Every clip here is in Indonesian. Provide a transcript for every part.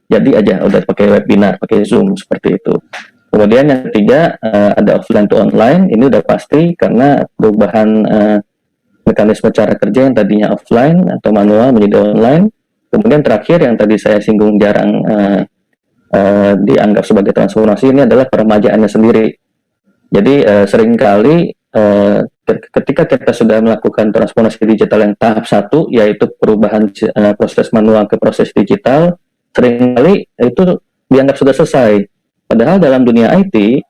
jadi aja udah pakai webinar, pakai Zoom seperti itu. Kemudian yang ketiga ada offline to online. Ini udah pasti karena perubahan mekanisme cara kerja yang tadinya offline atau manual menjadi online. Kemudian terakhir yang tadi saya singgung jarang dianggap sebagai transformasi, ini adalah peremajaannya sendiri. Jadi seringkali ketika kita sudah melakukan transformasi digital yang tahap 1, yaitu perubahan proses manual ke proses digital, seringkali itu dianggap sudah selesai. Padahal dalam dunia IT,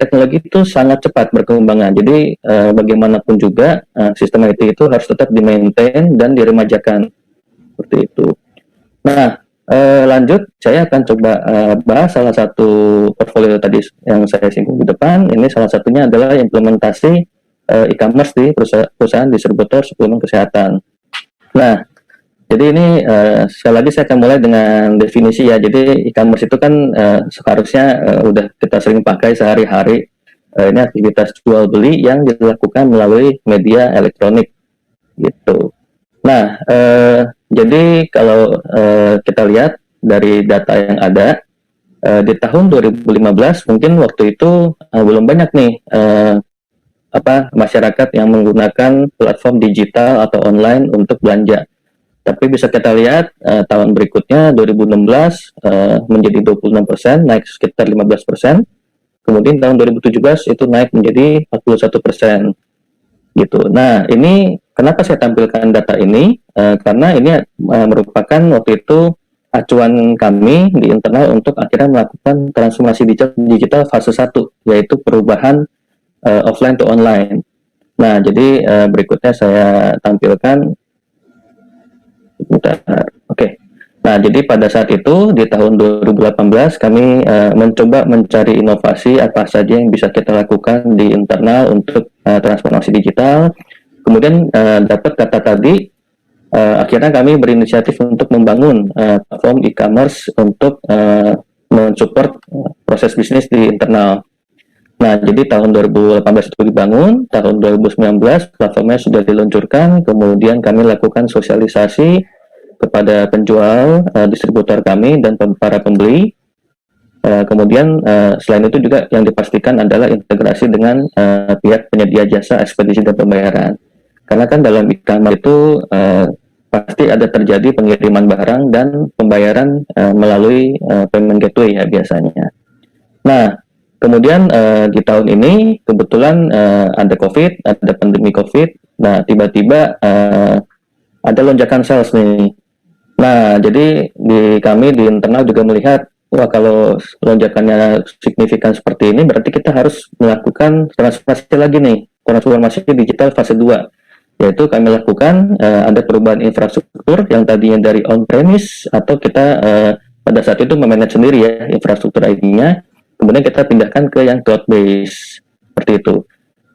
teknologi itu sangat cepat berkembangan. Jadi bagaimanapun juga sistem IT itu harus tetap di-maintain dan diremajakan. Seperti itu. Nah, lanjut, saya akan coba bahas salah satu portfolio tadi yang saya singgung di depan. Ini salah satunya adalah implementasi e-commerce di perusahaan distributor suplemen kesehatan. Nah, jadi ini sekali lagi saya akan mulai dengan definisi ya. Jadi e-commerce itu kan seharusnya udah kita sering pakai sehari-hari. Ini aktivitas jual beli yang dilakukan melalui media elektronik gitu. Nah, jadi kalau kita lihat dari data yang ada di tahun 2015 mungkin waktu itu belum banyak nih masyarakat yang menggunakan platform digital atau online untuk belanja. Tapi bisa kita lihat tahun berikutnya 2016 menjadi 26%, naik sekitar 15%. Kemudian tahun 2017 itu naik menjadi 41%. Gitu. Nah, ini kenapa saya tampilkan data ini? Karena ini merupakan waktu itu acuan kami di internal untuk akhirnya melakukan transformasi digital fase 1, yaitu perubahan offline to online. Nah, jadi berikutnya saya tampilkan. Oke. Nah, jadi pada saat itu di tahun 2018 kami mencoba mencari inovasi apa saja yang bisa kita lakukan di internal untuk transformasi digital. Kemudian dapat kata tadi, akhirnya kami berinisiatif untuk membangun platform e-commerce untuk mensupport proses bisnis di internal. Nah, jadi tahun 2018 itu dibangun, tahun 2019 platformnya sudah diluncurkan, kemudian kami lakukan sosialisasi kepada penjual, distributor kami, dan para pembeli. Kemudian selain itu juga yang dipastikan adalah integrasi dengan pihak penyedia jasa ekspedisi dan pembayaran. Karena kan dalam e-commerce itu pasti ada terjadi pengiriman barang dan pembayaran melalui payment gateway ya biasanya. Nah, kemudian di tahun ini kebetulan ada COVID, ada pandemi COVID. Nah, tiba-tiba ada lonjakan sales nih. Nah, jadi kami di internal juga melihat, wah kalau lonjakannya signifikan seperti ini, berarti kita harus melakukan transformasi lagi nih, transformasi digital fase 2. Yaitu kami lakukan ada perubahan infrastruktur yang tadinya dari on-premise, atau kita pada saat itu memanage sendiri ya infrastruktur IT-nya, kemudian kita pindahkan ke yang cloud-based, seperti itu.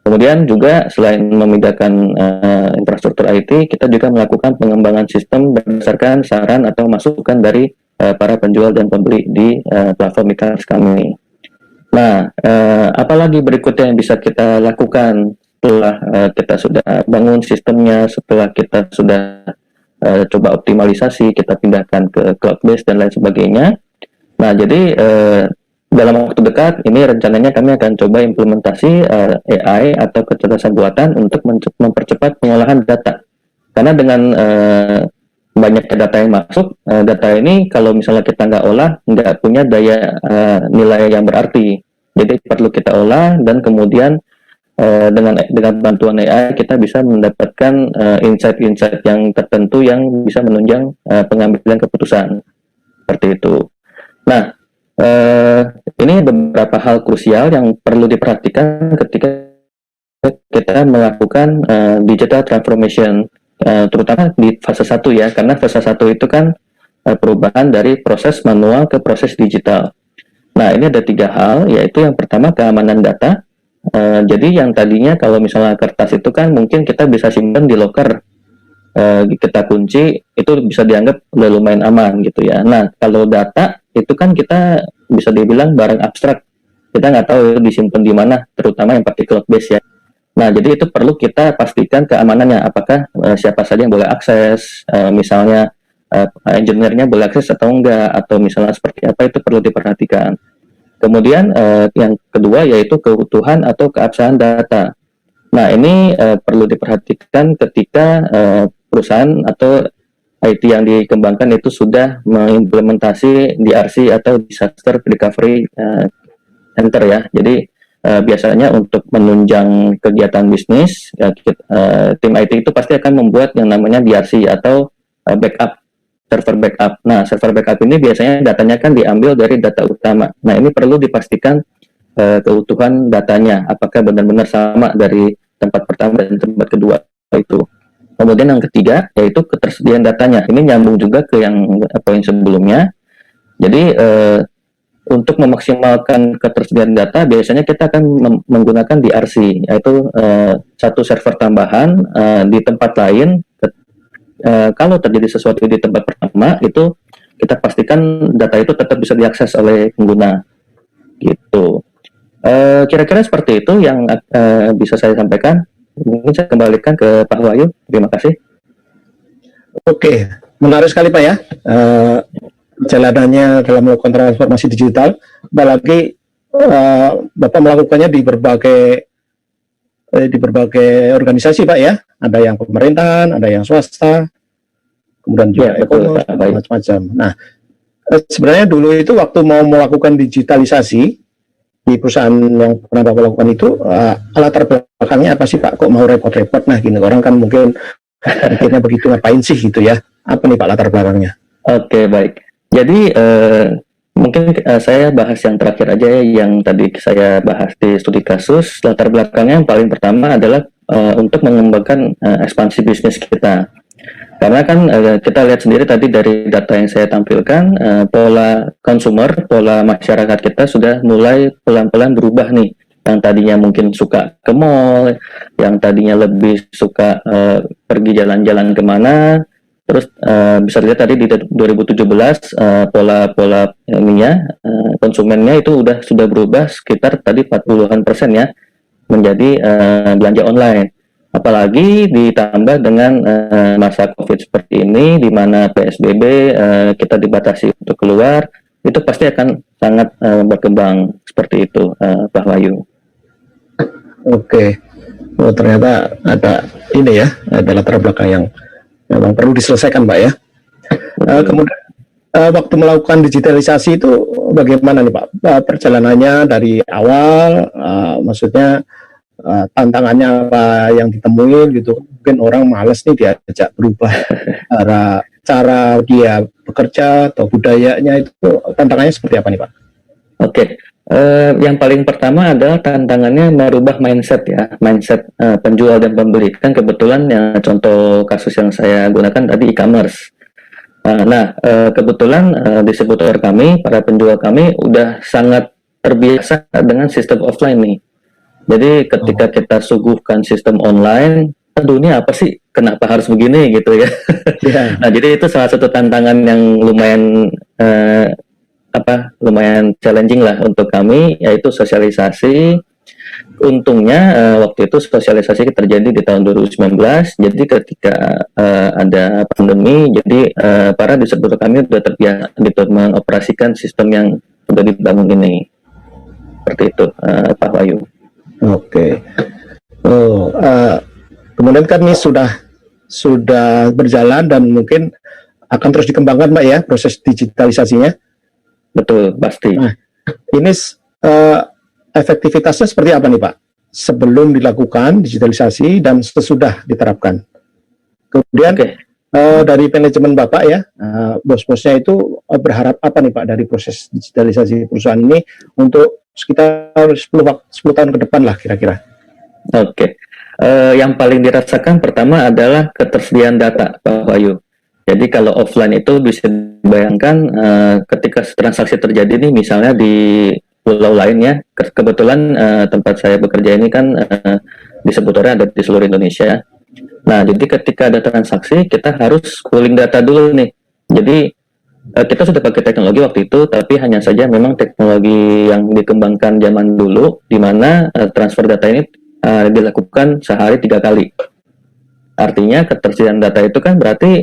Kemudian juga selain memindahkan infrastruktur IT, kita juga melakukan pengembangan sistem berdasarkan saran atau masukan dari para penjual dan pembeli di platform e-commerce kami. Nah, apalagi berikutnya yang bisa kita lakukan setelah kita sudah bangun sistemnya, setelah kita sudah coba optimalisasi, kita pindahkan ke cloud-based dan lain sebagainya. Nah, jadi dalam waktu dekat ini rencananya kami akan coba implementasi AI atau kecerdasan buatan untuk mempercepat pengolahan data. Karena dengan banyak data yang masuk, data ini kalau misalnya kita nggak olah, nggak punya daya nilai yang berarti. Jadi perlu kita olah dan kemudian dengan bantuan AI kita bisa mendapatkan insight-insight yang tertentu yang bisa menunjang pengambilan keputusan. Seperti itu. Nah, ini beberapa hal krusial yang perlu diperhatikan ketika kita melakukan digital transformation, terutama di fase 1 ya, karena fase 1 itu kan perubahan dari proses manual ke proses digital. Nah, ini ada 3 hal, yaitu yang pertama keamanan data. Jadi yang tadinya kalau misalnya kertas itu kan mungkin kita bisa simpan di locker, kita kunci, itu bisa dianggap udah lumayan aman gitu ya. Nah, kalau data itu kan kita bisa dibilang barang abstrak, kita nggak tahu itu disimpan di mana, terutama yang pakai cloud base ya. Nah, jadi itu perlu kita pastikan keamanannya, apakah siapa saja yang boleh akses, misalnya engineer-nya boleh akses atau enggak, atau misalnya seperti apa, itu perlu diperhatikan. Kemudian yang kedua yaitu keutuhan atau keabsahan data. Nah, ini perlu diperhatikan ketika perusahaan atau IT yang dikembangkan itu sudah mengimplementasi DRC atau Disaster Recovery Center ya. Jadi biasanya untuk menunjang kegiatan bisnis, tim IT itu pasti akan membuat yang namanya DRC atau backup, server backup. Nah, server backup ini biasanya datanya kan diambil dari data utama. Nah, ini perlu dipastikan keutuhan datanya, apakah benar-benar sama dari tempat pertama dan tempat kedua itu. Kemudian yang ketiga yaitu ketersediaan datanya. Ini nyambung juga ke yang poin sebelumnya. Jadi untuk memaksimalkan ketersediaan data, biasanya kita akan menggunakan DRC, yaitu satu server tambahan di tempat lain. Kalau terjadi sesuatu di tempat pertama, itu kita pastikan data itu tetap bisa diakses oleh pengguna. Gitu. Kira-kira seperti itu yang bisa saya sampaikan. Mungkin saya kembalikan ke Pak Wahyu. Terima kasih. Oke, menarik sekali Pak ya. Jalanannya dalam melakukan transformasi digital, apalagi Bapak melakukannya di berbagai organisasi Pak ya. Ada yang pemerintahan, ada yang swasta, kemudian juga e-commerce, macam-macam. Nah, sebenarnya dulu itu waktu mau melakukan digitalisasi di perusahaan yang pernah Bapak lakukan itu, latar belakangnya apa sih Pak? Kok mau repot-repot? Nah, gini, orang kan mungkin pikirnya begitu, ngapain sih gitu ya? Apa nih Pak latar belakangnya? Oke, baik. Jadi mungkin saya bahas yang terakhir aja ya, yang tadi saya bahas di studi kasus. Latar belakangnya yang paling pertama adalah untuk mengembangkan ekspansi bisnis kita. Karena kan kita lihat sendiri tadi dari data yang saya tampilkan, pola konsumer, pola masyarakat kita sudah mulai pelan-pelan berubah nih. Yang tadinya mungkin suka ke mall, yang tadinya lebih suka pergi jalan-jalan kemana. Terus bisa dilihat tadi di 2017 pola-pola ininya konsumennya itu sudah berubah sekitar tadi 40-an% ya, menjadi belanja online. Apalagi ditambah dengan masa COVID seperti ini, di mana PSBB kita dibatasi untuk keluar, itu pasti akan sangat berkembang seperti itu, Pak Wahyu. Oke, oh, ternyata ada ini ya, ada latar belakang yang memang perlu diselesaikan, Pak ya. Kemudian waktu melakukan digitalisasi itu bagaimana nih Pak? Perjalanannya dari awal, maksudnya tantangannya apa yang ditemuin gitu. Mungkin orang malas nih diajak berubah cara dia bekerja atau budayanya, itu tantangannya seperti apa nih Pak? Oke, yang paling pertama adalah tantangannya merubah mindset ya, mindset penjual dan pembeli. Kan kebetulan yang contoh kasus yang saya gunakan tadi e-commerce. Kebetulan distributor kami, para penjual kami udah sangat terbiasa dengan sistem offline nih. Jadi ketika kita suguhkan sistem online, aduh ini apa sih? Kenapa harus begini gitu ya? Yeah. Nah, jadi itu salah satu tantangan yang lumayan lumayan challenging lah untuk kami, yaitu sosialisasi. Untungnya waktu itu sosialisasi terjadi di tahun 2019. Jadi ketika ada pandemi, jadi para distributor kami sudah terbiasa mengoperasikan sistem yang sudah dibangun ini. Seperti itu, Pak Wahyu. Oke. Kemudian kan ini sudah berjalan dan mungkin akan terus dikembangkan Pak ya, proses digitalisasinya. Betul, pasti. Nah, ini efektivitasnya seperti apa nih Pak? Sebelum dilakukan digitalisasi dan sesudah diterapkan. Kemudian dari manajemen Bapak ya, bos-bosnya itu berharap apa nih Pak dari proses digitalisasi perusahaan ini untuk sekitar 10 tahun ke depan lah kira-kira. Oke. Yang paling dirasakan pertama adalah ketersediaan data, Pak Wahyu. Jadi kalau offline itu bisa dibayangkan ketika transaksi terjadi nih, misalnya di pulau lainnya, kebetulan tempat saya bekerja ini kan distributornya ada di seluruh Indonesia. Nah, jadi ketika ada transaksi, kita harus pooling data dulu nih. Jadi kita sudah pakai teknologi waktu itu, tapi hanya saja memang teknologi yang dikembangkan zaman dulu, di mana transfer data ini dilakukan sehari 3 kali. Artinya ketersediaan data itu kan berarti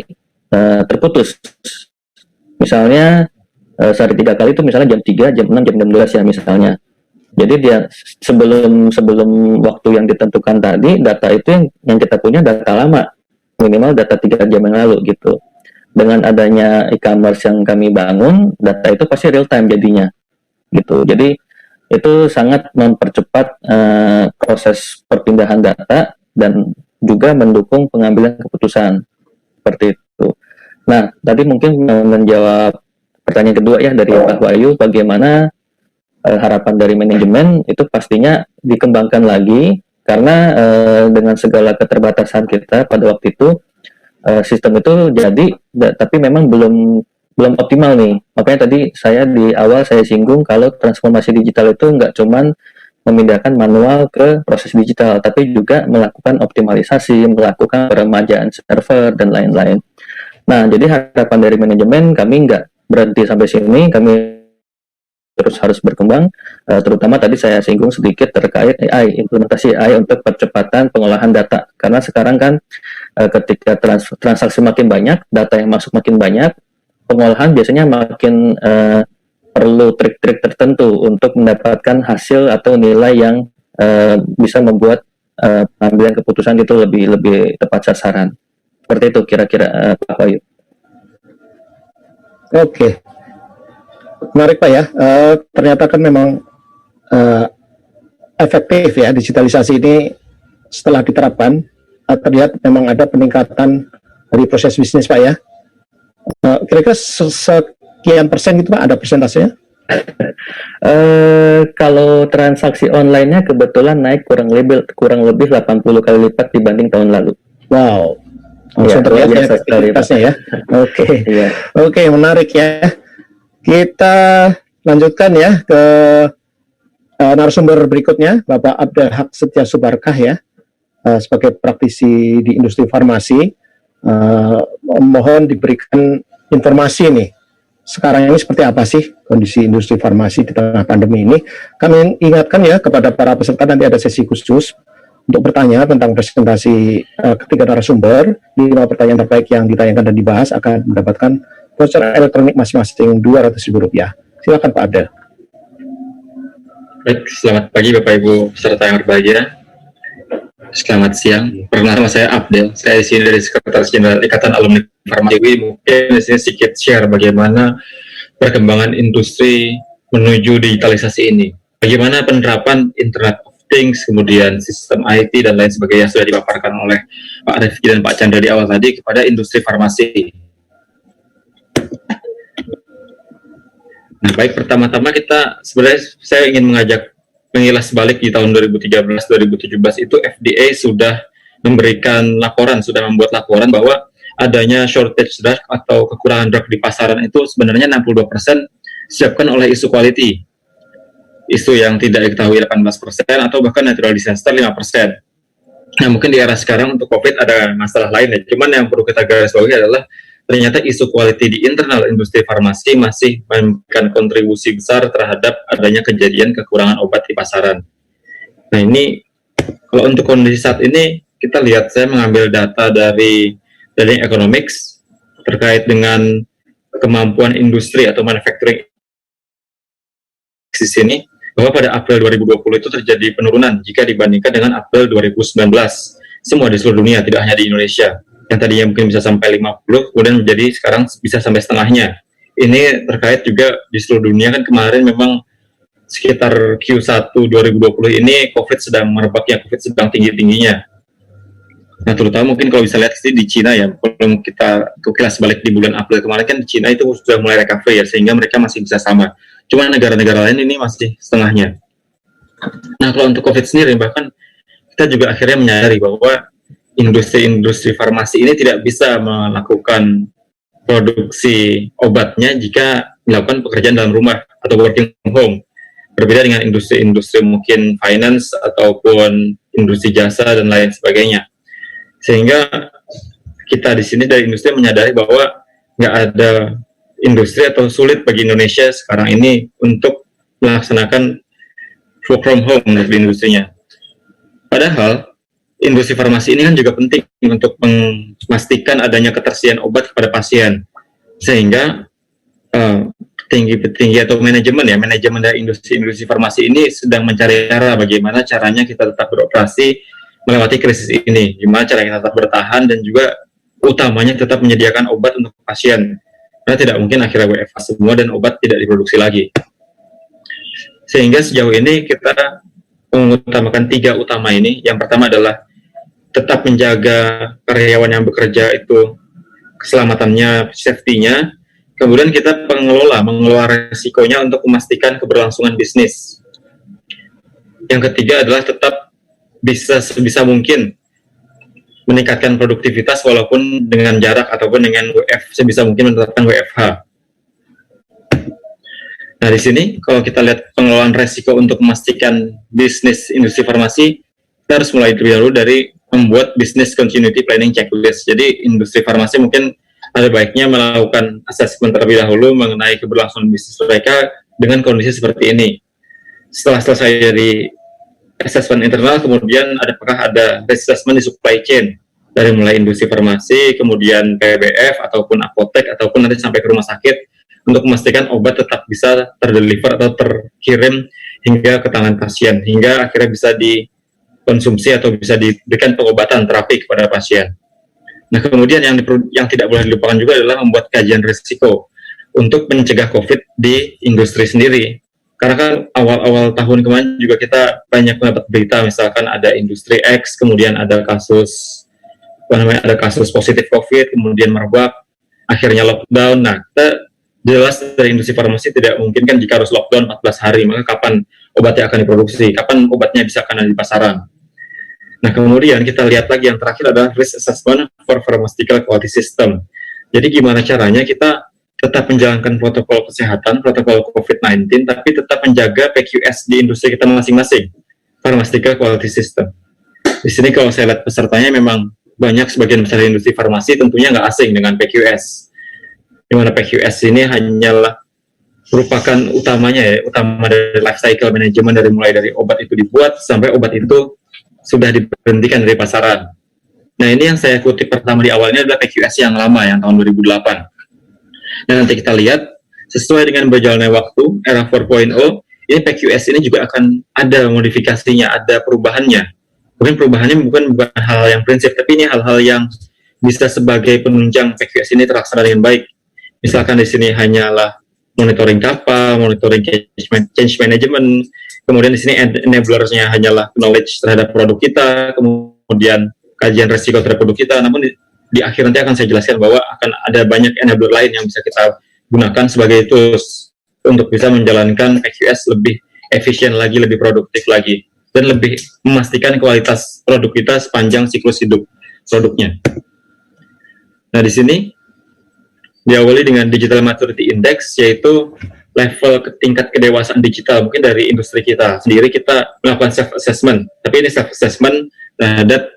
terputus. Misalnya sehari 3 kali itu misalnya jam 3, jam 6, jam 16 ya misalnya. Jadi dia sebelum waktu yang ditentukan tadi, data itu yang kita punya data lama, minimal data 3 jam yang lalu gitu. Dengan adanya e-commerce yang kami bangun, data itu pasti real time jadinya gitu. Jadi itu sangat mempercepat proses perpindahan data dan juga mendukung pengambilan keputusan seperti itu. Nah, tadi mungkin menjawab pertanyaan kedua ya dari Pak Wahyu, bagaimana harapan dari manajemen itu pastinya dikembangkan lagi karena dengan segala keterbatasan kita pada waktu itu sistem itu jadi tapi memang belum optimal nih. Makanya tadi saya di awal saya singgung kalau transformasi digital itu nggak cuman memindahkan manual ke proses digital, tapi juga melakukan optimalisasi, melakukan peremajaan server dan lain-lain. Nah, jadi harapan dari manajemen kami nggak berhenti sampai sini, kami terus harus berkembang, terutama tadi saya singgung sedikit terkait AI, implementasi AI untuk percepatan pengolahan data. Karena sekarang kan ketika transaksi makin banyak, data yang masuk makin banyak, pengolahan biasanya makin perlu trik-trik tertentu untuk mendapatkan hasil atau nilai yang bisa membuat pengambilan keputusan itu lebih tepat sasaran. Seperti itu kira-kira Pak Wahyu. Oke. Menarik Pak ya, ternyata kan memang efektif ya digitalisasi ini setelah diterapkan, terlihat memang ada peningkatan dari proses bisnis Pak ya. Kira-kira sekian persen gitu Pak, ada persentasenya? Kalau transaksi online-nya kebetulan naik kurang lebih 80 kali lipat dibanding tahun lalu. Wow, langsung terlihat ya efektivitasnya ya. Oke, oke, menarik ya. Kita lanjutkan ya ke narasumber berikutnya, Bapak Abdel Haq Setia Subarkah ya, sebagai praktisi di industri farmasi. Mohon diberikan informasi nih, sekarang ini seperti apa sih kondisi industri farmasi di tengah pandemi ini. Kami ingatkan ya kepada para peserta, nanti ada sesi khusus untuk bertanya tentang presentasi ketiga narasumber. 5 pertanyaan terbaik yang ditayangkan dan dibahas akan mendapatkan voucher elektronik masing-masing Rp200.000. Silakan Pak Abdel. Baik, selamat pagi Bapak Ibu peserta yang berbahagia. Selamat siang. Perkenalkan saya Abdel. Saya di sini dari Sekretaris Jenderal Ikatan Alumni Farmasi. Mungkin di sini sedikit share bagaimana perkembangan industri menuju digitalisasi ini. Bagaimana penerapan Internet of Things, kemudian sistem IT dan lain sebagainya sudah dipaparkan oleh Pak Rifki dan Pak Chandra di awal tadi kepada industri farmasi. Nah, baik, pertama-tama saya ingin mengajak mengilas balik di tahun 2013-2017 itu FDA sudah membuat laporan bahwa adanya shortage drug atau kekurangan drug di pasaran itu sebenarnya 62% disebabkan oleh isu quality. Isu yang tidak diketahui 18% atau bahkan natural disaster 5%. Nah, mungkin di era sekarang untuk COVID ada masalah lain ya. Cuman yang perlu kita garis bawahi adalah ternyata isu quality di internal industri farmasi masih memberikan kontribusi besar terhadap adanya kejadian kekurangan obat di pasaran. Nah, ini kalau untuk kondisi saat ini kita lihat, saya mengambil data dari Economics terkait dengan kemampuan industri atau manufacturing di sini, bahwa pada April 2020 itu terjadi penurunan jika dibandingkan dengan April 2019. Semua di seluruh dunia, tidak hanya di Indonesia. Yang tadinya mungkin bisa sampai 50, kemudian menjadi sekarang bisa sampai setengahnya. Ini terkait juga di seluruh dunia, kan kemarin memang sekitar Q1 2020 ini COVID sedang merebaknya, COVID sedang tinggi-tingginya. Nah, terutama mungkin kalau bisa lihat di Cina ya, belum kita kilas balik di bulan April kemarin kan Cina itu sudah mulai recovery ya, sehingga mereka masih bisa sama. Cuma negara-negara lain ini masih setengahnya. Nah, kalau untuk COVID sendiri, bahkan kita juga akhirnya menyadari bahwa industri farmasi ini tidak bisa melakukan produksi obatnya jika melakukan pekerjaan dalam rumah atau working home. Berbeda dengan industri-industri mungkin finance ataupun industri jasa dan lain sebagainya. Sehingga kita di sini dari industri menyadari bahwa nggak ada industri atau sulit bagi Indonesia sekarang ini untuk melaksanakan work from home di industrinya. Padahal industri farmasi ini kan juga penting untuk memastikan adanya ketersediaan obat kepada pasien, sehingga petinggi atau manajemen dari industri farmasi ini sedang mencari cara bagaimana caranya kita tetap beroperasi melewati krisis ini, gimana cara kita tetap bertahan, dan juga utamanya tetap menyediakan obat untuk pasien, karena tidak mungkin akhirnya WFH semua dan obat tidak diproduksi lagi. Sehingga sejauh ini kita mengutamakan 3 utama ini. Yang pertama adalah tetap menjaga karyawan yang bekerja itu keselamatannya, safety-nya. Kemudian kita mengelola resikonya untuk memastikan keberlangsungan bisnis. Yang ketiga adalah tetap sebisa mungkin meningkatkan produktivitas walaupun dengan jarak ataupun dengan sebisa mungkin menerapkan WFH. Nah, di sini kalau kita lihat pengelolaan resiko untuk memastikan bisnis industri farmasi, kita harus mulai terlebih dahulu dari membuat business continuity planning checklist. Jadi industri farmasi mungkin ada baiknya melakukan assessment terlebih dahulu mengenai keberlangsungan bisnis mereka dengan kondisi seperti ini. Setelah selesai dari assessment internal, kemudian apakah ada assessment di supply chain dari mulai industri farmasi, kemudian PBF ataupun apotek ataupun nanti sampai ke rumah sakit, untuk memastikan obat tetap bisa terdeliver atau terkirim hingga ke tangan pasien, hingga akhirnya bisa dikonsumsi atau bisa diberikan pengobatan terapi kepada pasien. Nah, kemudian yang tidak boleh dilupakan juga adalah membuat kajian risiko untuk mencegah COVID di industri sendiri. Karena kan awal-awal tahun kemarin juga kita banyak mendapat berita, misalkan ada industri X, kemudian ada kasus positif COVID, kemudian merebak, akhirnya lockdown. Nah, kita jelas dari industri farmasi tidak mungkin kan jika harus lockdown 14 hari, maka kapan obatnya akan diproduksi, kapan obatnya bisa akan ada di pasaran. Nah, kemudian kita lihat lagi yang terakhir adalah risk assessment for pharmaceutical quality system. Jadi gimana caranya kita tetap menjalankan protokol kesehatan, protokol COVID-19, tapi tetap menjaga PQS di industri kita masing-masing, pharmaceutical quality system. Di sini kalau saya lihat pesertanya memang banyak, sebagian besar industri farmasi tentunya nggak asing dengan PQS. Di mana PQS ini hanyalah merupakan utama dari life cycle management, dari mulai dari obat itu dibuat sampai obat itu sudah diberhentikan dari pasaran. Nah, ini yang saya kutip pertama di awalnya adalah PQS yang lama, yang tahun 2008. Dan nanti kita lihat sesuai dengan berjalannya waktu era 4.0, ini PQS ini juga akan ada modifikasinya, ada perubahannya. Mungkin perubahannya bukan hal yang prinsip, tapi ini hal-hal yang bisa sebagai penunjang PQS ini terlaksana dengan baik. Misalkan di sini hanyalah monitoring kapal, monitoring change management, kemudian di sini enablersnya hanyalah knowledge terhadap produk kita, kemudian kajian resiko terhadap produk kita. Namun di akhir nanti akan saya jelaskan bahwa akan ada banyak enabler lain yang bisa kita gunakan sebagai tools untuk bisa menjalankan PQS lebih efisien lagi, lebih produktif lagi, dan lebih memastikan kualitas produk kita sepanjang siklus hidup produknya. Nah, di sini diawali dengan Digital Maturity Index, yaitu level tingkat kedewasaan digital. Mungkin dari industri kita sendiri kita melakukan self-assessment, tapi ini self-assessment terhadap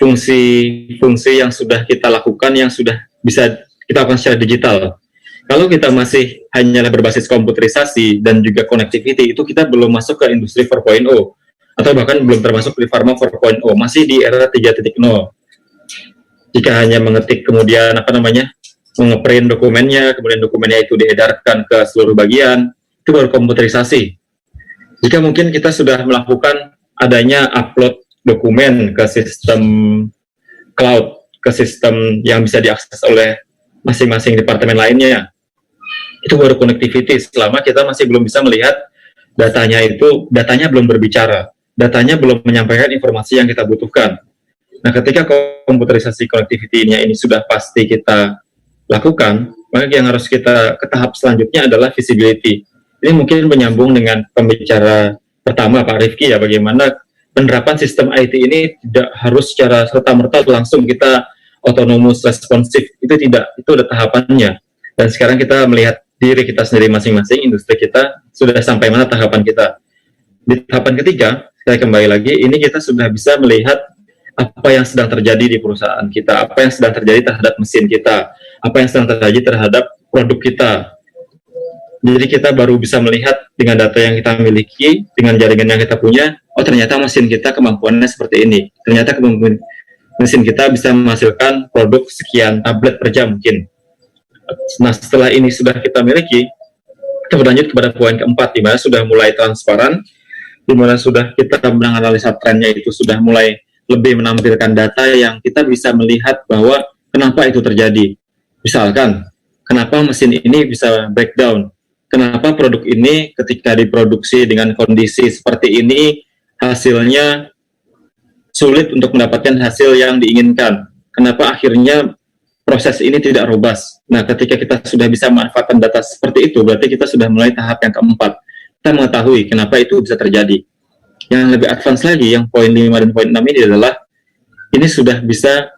fungsi-fungsi yang sudah kita lakukan, yang sudah bisa kita lakukan secara digital. Kalau kita masih hanyalah berbasis komputerisasi dan juga connectivity, itu kita belum masuk ke industri 4.0, atau bahkan belum termasuk di Pharma 4.0, masih di era 3.0. Jika hanya mengetik kemudian mengeprint dokumennya, kemudian dokumennya itu diedarkan ke seluruh bagian, itu baru komputerisasi. Jika mungkin kita sudah melakukan adanya upload dokumen ke sistem cloud, ke sistem yang bisa diakses oleh masing-masing departemen lainnya, itu baru connectivity. Selama kita masih belum bisa melihat datanya belum berbicara, datanya belum menyampaikan informasi yang kita butuhkan. Nah, ketika komputerisasi connectivity-nya ini sudah pasti kita lakukan, maka yang harus kita ke tahap selanjutnya adalah visibility. Ini mungkin menyambung dengan pembicara pertama Pak Rifki, ya, bagaimana penerapan sistem IT ini tidak harus secara serta-merta langsung kita autonomous responsif, itu tidak, itu ada tahapannya. Dan sekarang kita melihat diri kita sendiri masing-masing, industri kita sudah sampai mana tahapan kita. Di tahapan ketiga, saya kembali lagi, ini kita sudah bisa melihat apa yang sedang terjadi di perusahaan kita, apa yang sedang terjadi terhadap mesin kita, apa yang sedang terjadi terhadap produk kita. Jadi kita baru bisa melihat dengan data yang kita miliki, dengan jaringan yang kita punya, oh ternyata mesin kita kemampuannya seperti ini. Ternyata mesin kita bisa menghasilkan produk sekian tablet per jam mungkin. Nah, setelah ini sudah kita miliki, kita berlanjut kepada poin keempat, di mana sudah mulai transparan, di mana sudah kita menganalisa trennya itu sudah mulai lebih menampilkan data yang kita bisa melihat bahwa kenapa itu terjadi. Misalkan, kenapa mesin ini bisa breakdown, kenapa produk ini ketika diproduksi dengan kondisi seperti ini, hasilnya sulit untuk mendapatkan hasil yang diinginkan. Kenapa akhirnya proses ini tidak robust. Nah, ketika kita sudah bisa memanfaatkan data seperti itu, berarti kita sudah mulai tahap yang keempat. Kita mengetahui kenapa itu bisa terjadi. Yang lebih advance lagi, yang poin 5 dan poin 6 ini adalah, ini sudah bisa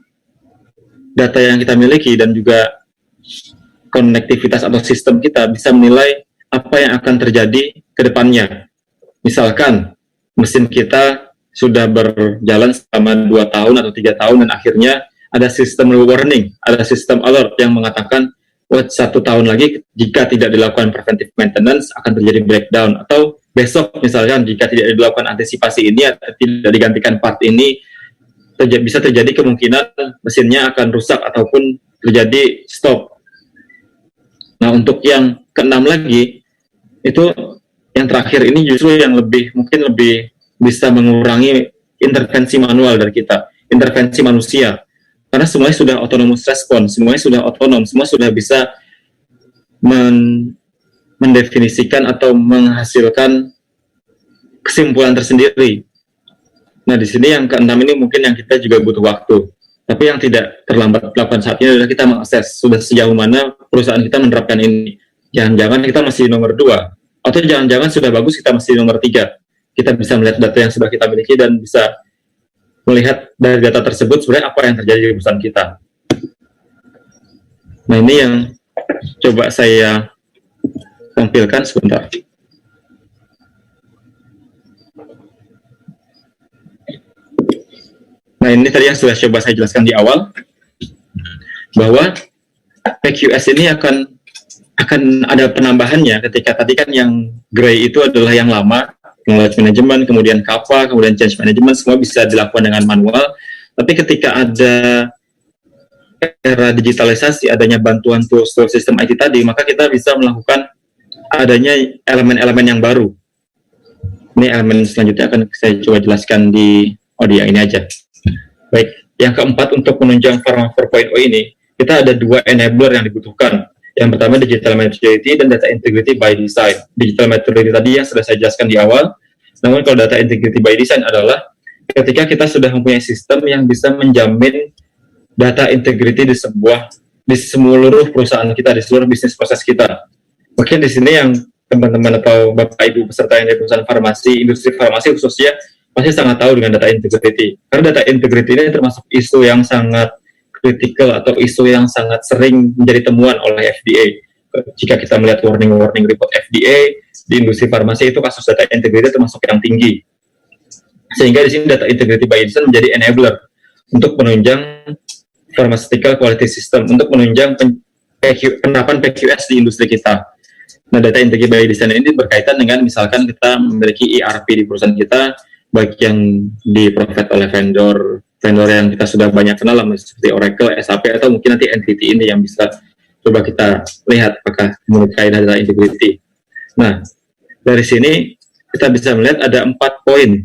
data yang kita miliki dan juga konektivitas atau sistem kita bisa menilai apa yang akan terjadi ke depannya. Misalkan, mesin kita sudah berjalan selama 2 tahun atau 3 tahun dan akhirnya ada sistem warning, ada sistem alert yang mengatakan 1 tahun lagi jika tidak dilakukan preventive maintenance akan terjadi breakdown, atau besok misalkan jika tidak dilakukan antisipasi ini atau tidak digantikan part ini bisa terjadi kemungkinan mesinnya akan rusak ataupun terjadi stop. Nah, untuk yang keenam lagi itu yang terakhir ini justru yang mungkin lebih bisa mengurangi intervensi manual dari kita, intervensi manusia. Karena semuanya sudah autonomous response, semuanya sudah otonom, semua sudah bisa mendefinisikan atau menghasilkan kesimpulan tersendiri. Nah, di sini yang keenam ini mungkin yang kita juga butuh waktu. Tapi yang tidak terlambat dilakukan saat ini adalah kita mengakses sudah sejauh mana perusahaan kita menerapkan ini. Jangan-jangan kita masih nomor 2, atau jangan-jangan sudah bagus kita masih nomor 3. Kita bisa melihat data yang sudah kita miliki dan bisa melihat dari data tersebut sebenarnya apa yang terjadi di perusahaan kita. Nah, ini yang coba saya tampilkan sebentar. Nah, ini tadi yang sudah coba saya jelaskan di awal, bahwa PQS ini akan ada penambahannya ketika tadi kan yang gray itu adalah yang lama, knowledge management, kemudian Kappa, kemudian change management, semua bisa dilakukan dengan manual. Tapi ketika ada era digitalisasi, adanya bantuan tools sistem IT tadi, maka kita bisa melakukan adanya elemen-elemen yang baru. Ini elemen selanjutnya akan saya coba jelaskan di yang ini aja. Baik, yang keempat untuk menunjang Pharma 4.0 ini, kita ada 2 enabler yang dibutuhkan. Yang pertama digital maturity dan data integrity by design. Digital maturity tadi yang sudah saya jelaskan di awal. Namun kalau data integrity by design adalah ketika kita sudah mempunyai sistem yang bisa menjamin data integrity di seluruh perusahaan kita, di seluruh bisnis proses kita. Mungkin di sini yang teman-teman atau Bapak Ibu peserta yang dari perusahaan farmasi, industri farmasi khususnya pasti sangat tahu dengan data integrity. Karena data integrity ini termasuk isu yang sangat kritikal atau isu yang sangat sering menjadi temuan oleh FDA. Jika kita melihat warning report FDA di industri farmasi, itu kasus data integrity termasuk yang tinggi. Sehingga di sini data integrity by design menjadi enabler untuk menunjang pharmaceutical quality system, untuk menunjang penerapan PQS di industri kita. Nah, data integrity by design ini berkaitan dengan misalkan kita memiliki ERP di perusahaan kita, baik yang di-provide oleh vendor yang kita sudah banyak kenal seperti Oracle, SAP, atau mungkin nanti entity ini yang bisa coba kita lihat apakah memiliki data integrity. Nah, dari sini kita bisa melihat ada 4 poin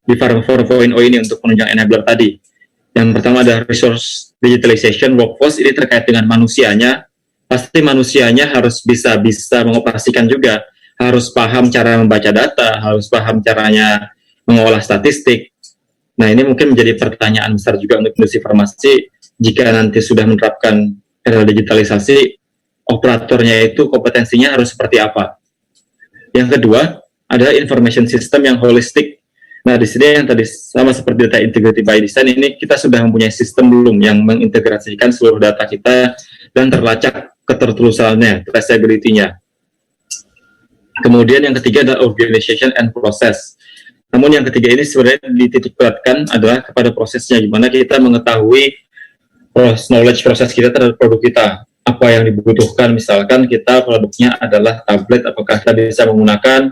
di Pharma 4.0 ini untuk menunjang enabler tadi. Yang pertama ada resource digitalization workforce, ini terkait dengan manusianya. Pasti manusianya harus bisa mengoperasikan juga, harus paham cara membaca data, harus paham caranya mengolah statistik. Nah, ini mungkin menjadi pertanyaan besar juga untuk industri farmasi jika nanti sudah menerapkan era digitalisasi, operatornya itu kompetensinya harus seperti apa. Yang kedua, ada information system yang holistik. Nah, di sini yang tadi sama seperti data integrity by design, ini kita sudah mempunyai sistem belum yang mengintegrasikan seluruh data kita dan terlacak ketertelusannya, traceability-nya. Kemudian yang ketiga adalah organization and process. Namun yang ketiga ini sebenarnya dititik beratkan adalah kepada prosesnya, di mana kita mengetahui knowledge proses kita terhadap produk kita. apa yang dibutuhkan. Misalkan kita produknya adalah tablet, apakah kita bisa menggunakan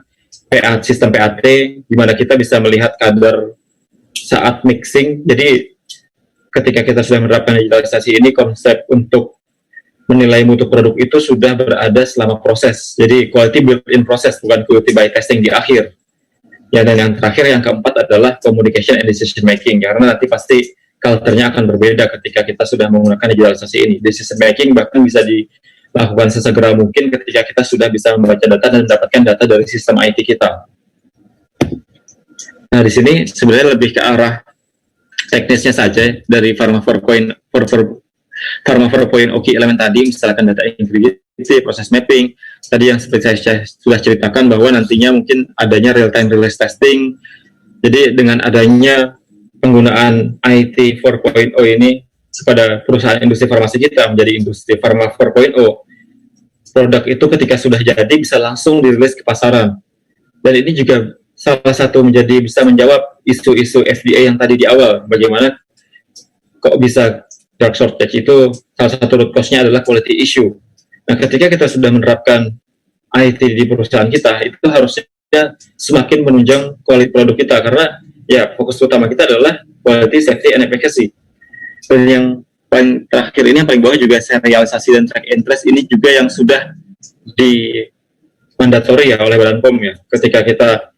sistem PAT, di mana kita bisa melihat kadar saat mixing. Jadi ketika kita sudah menerapkan digitalisasi ini, konsep untuk menilai mutu produk itu sudah berada selama proses. Jadi quality built-in proses, bukan quality by testing di akhir. Ya, dan yang terakhir, yang keempat adalah communication and decision making, karena nanti pasti culture-nya akan berbeda ketika kita sudah menggunakan digitalisasi ini. Decision making bahkan bisa dilakukan sesegera mungkin ketika kita sudah bisa membaca data dan mendapatkan data dari sistem IT kita. Nah, di sini sebenarnya lebih ke arah teknisnya saja dari Pharma 4.0 key element tadi, misalkan data integrity, proses mapping, tadi yang seperti saya sudah ceritakan bahwa nantinya mungkin adanya real-time release testing. Jadi dengan adanya penggunaan IT 4.0 ini kepada perusahaan industri farmasi kita menjadi industri Pharma 4.0, produk itu ketika sudah jadi bisa langsung dirilis ke pasaran. Dan ini juga salah satu bisa menjawab isu-isu FDA yang tadi di awal, bagaimana kok bisa drug shortage itu salah satu root cause-nya adalah quality issue. Nah, ketika kita sudah menerapkan IT di perusahaan kita, itu harusnya semakin menunjang kualitas produk kita, karena ya fokus utama kita adalah quality, safety, and efficacy. Dan yang paling terakhir ini, yang paling bawah juga serialisasi dan track and trace ini juga yang sudah dimandatori ya oleh Badan POM ya. Ketika kita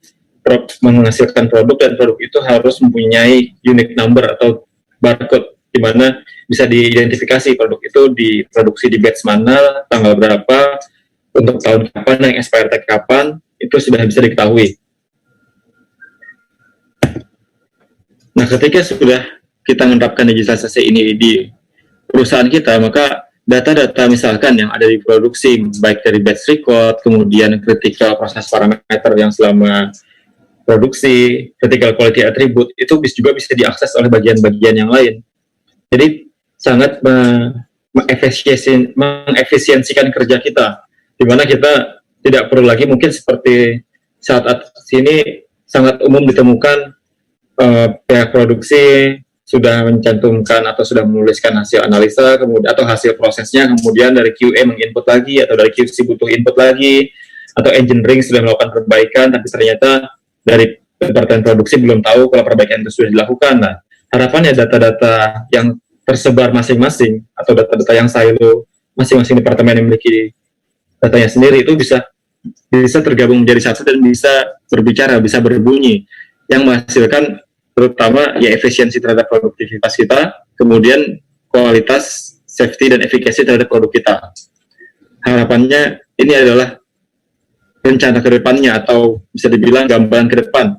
menghasilkan produk dan produk itu harus mempunyai unique number atau barcode, di mana bisa diidentifikasi produk itu diproduksi di batch mana, tanggal berapa, untuk tahun kapan, yang expired date kapan, itu sudah bisa diketahui. Nah, ketika sudah kita menerapkan digitalisasi ini di perusahaan kita, maka data-data misalkan yang ada di produksi, baik dari batch record, kemudian critical proses parameter yang selama produksi, critical quality attribute, itu juga bisa diakses oleh bagian-bagian yang lain. Jadi sangat mengefisiensikan kerja kita, di mana kita tidak perlu lagi mungkin seperti saat sini sangat umum ditemukan pihak produksi sudah mencantumkan atau sudah menuliskan hasil analisa, kemudian atau hasil prosesnya, kemudian dari QA menginput lagi, atau dari QC butuh input lagi, atau engineering sudah melakukan perbaikan, tapi ternyata dari departemen produksi belum tahu kalau perbaikan itu sudah dilakukan. Nah, harapannya data-data yang tersebar masing-masing atau data-data yang silo masing-masing departemen yang memiliki datanya sendiri itu bisa tergabung menjadi satu dan bisa berbicara, bisa berbunyi, yang menghasilkan terutama ya efisiensi terhadap produktivitas kita, kemudian kualitas, safety, dan efikasi terhadap produk kita. Harapannya ini adalah rencana ke depannya, atau bisa dibilang gambaran ke depan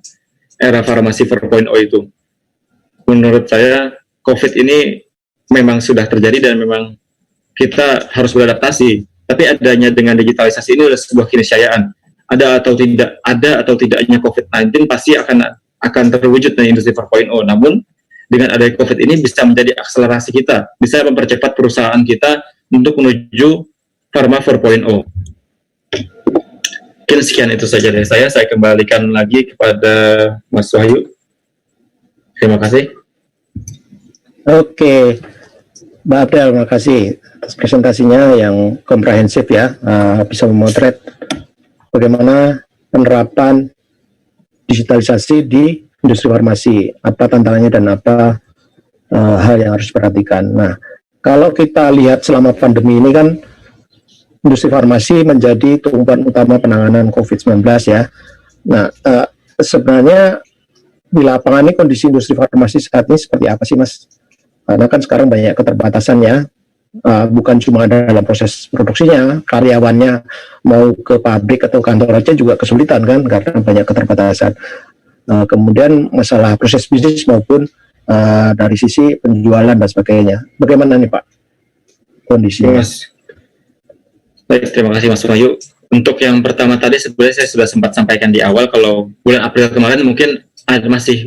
era farmasi 4.0 itu. Menurut saya, COVID ini memang sudah terjadi dan memang kita harus beradaptasi. Tapi adanya dengan digitalisasi ini adalah sebuah keniscayaan. Ada atau tidaknya COVID-19 pasti akan terwujud di industri 4.0. Namun dengan adanya COVID ini bisa menjadi akselerasi kita, bisa mempercepat perusahaan kita untuk menuju Pharma 4.0. Mungkin sekian itu saja dari saya. Saya kembalikan lagi kepada Mas Wahyu. Terima kasih. Oke, Mbak Abdel, terima kasih atas presentasinya yang komprehensif ya, bisa memotret bagaimana penerapan digitalisasi di industri farmasi, apa tantangannya dan apa hal yang harus diperhatikan. Nah, kalau kita lihat selama pandemi ini kan industri farmasi menjadi tumpuan utama penanganan COVID-19 ya. Nah, sebenarnya di lapangan ini kondisi industri farmasi saat ini seperti apa sih, Mas? Karena kan sekarang banyak keterbatasan ya, bukan cuma dalam proses produksinya, karyawannya mau ke pabrik atau kantor aja juga kesulitan kan, karena banyak keterbatasan. Kemudian masalah proses bisnis maupun dari sisi penjualan dan sebagainya. Bagaimana nih Pak kondisinya? Baik, terima kasih Mas Wahyu. Untuk yang pertama tadi sebenarnya saya sudah sempat sampaikan di awal, kalau bulan April kemarin mungkin masih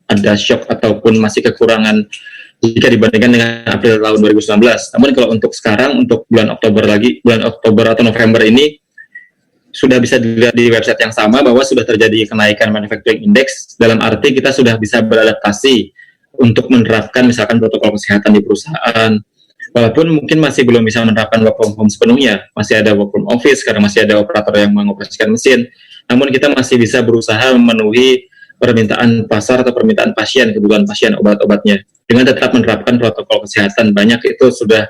ada shock ataupun masih kekurangan jika dibandingkan dengan April tahun 2019. Namun kalau untuk sekarang, untuk bulan Oktober atau November ini, sudah bisa dilihat di website yang sama bahwa sudah terjadi kenaikan manufacturing index, dalam arti kita sudah bisa beradaptasi untuk menerapkan misalkan protokol kesehatan di perusahaan, Walaupun mungkin masih belum bisa menerapkan work from home sepenuhnya, masih ada work from office karena masih ada operator yang mengoperasikan mesin. Namun kita masih bisa berusaha memenuhi permintaan pasar atau permintaan pasien, kebutuhan pasien obat-obatnya dengan tetap menerapkan protokol kesehatan. Banyak itu sudah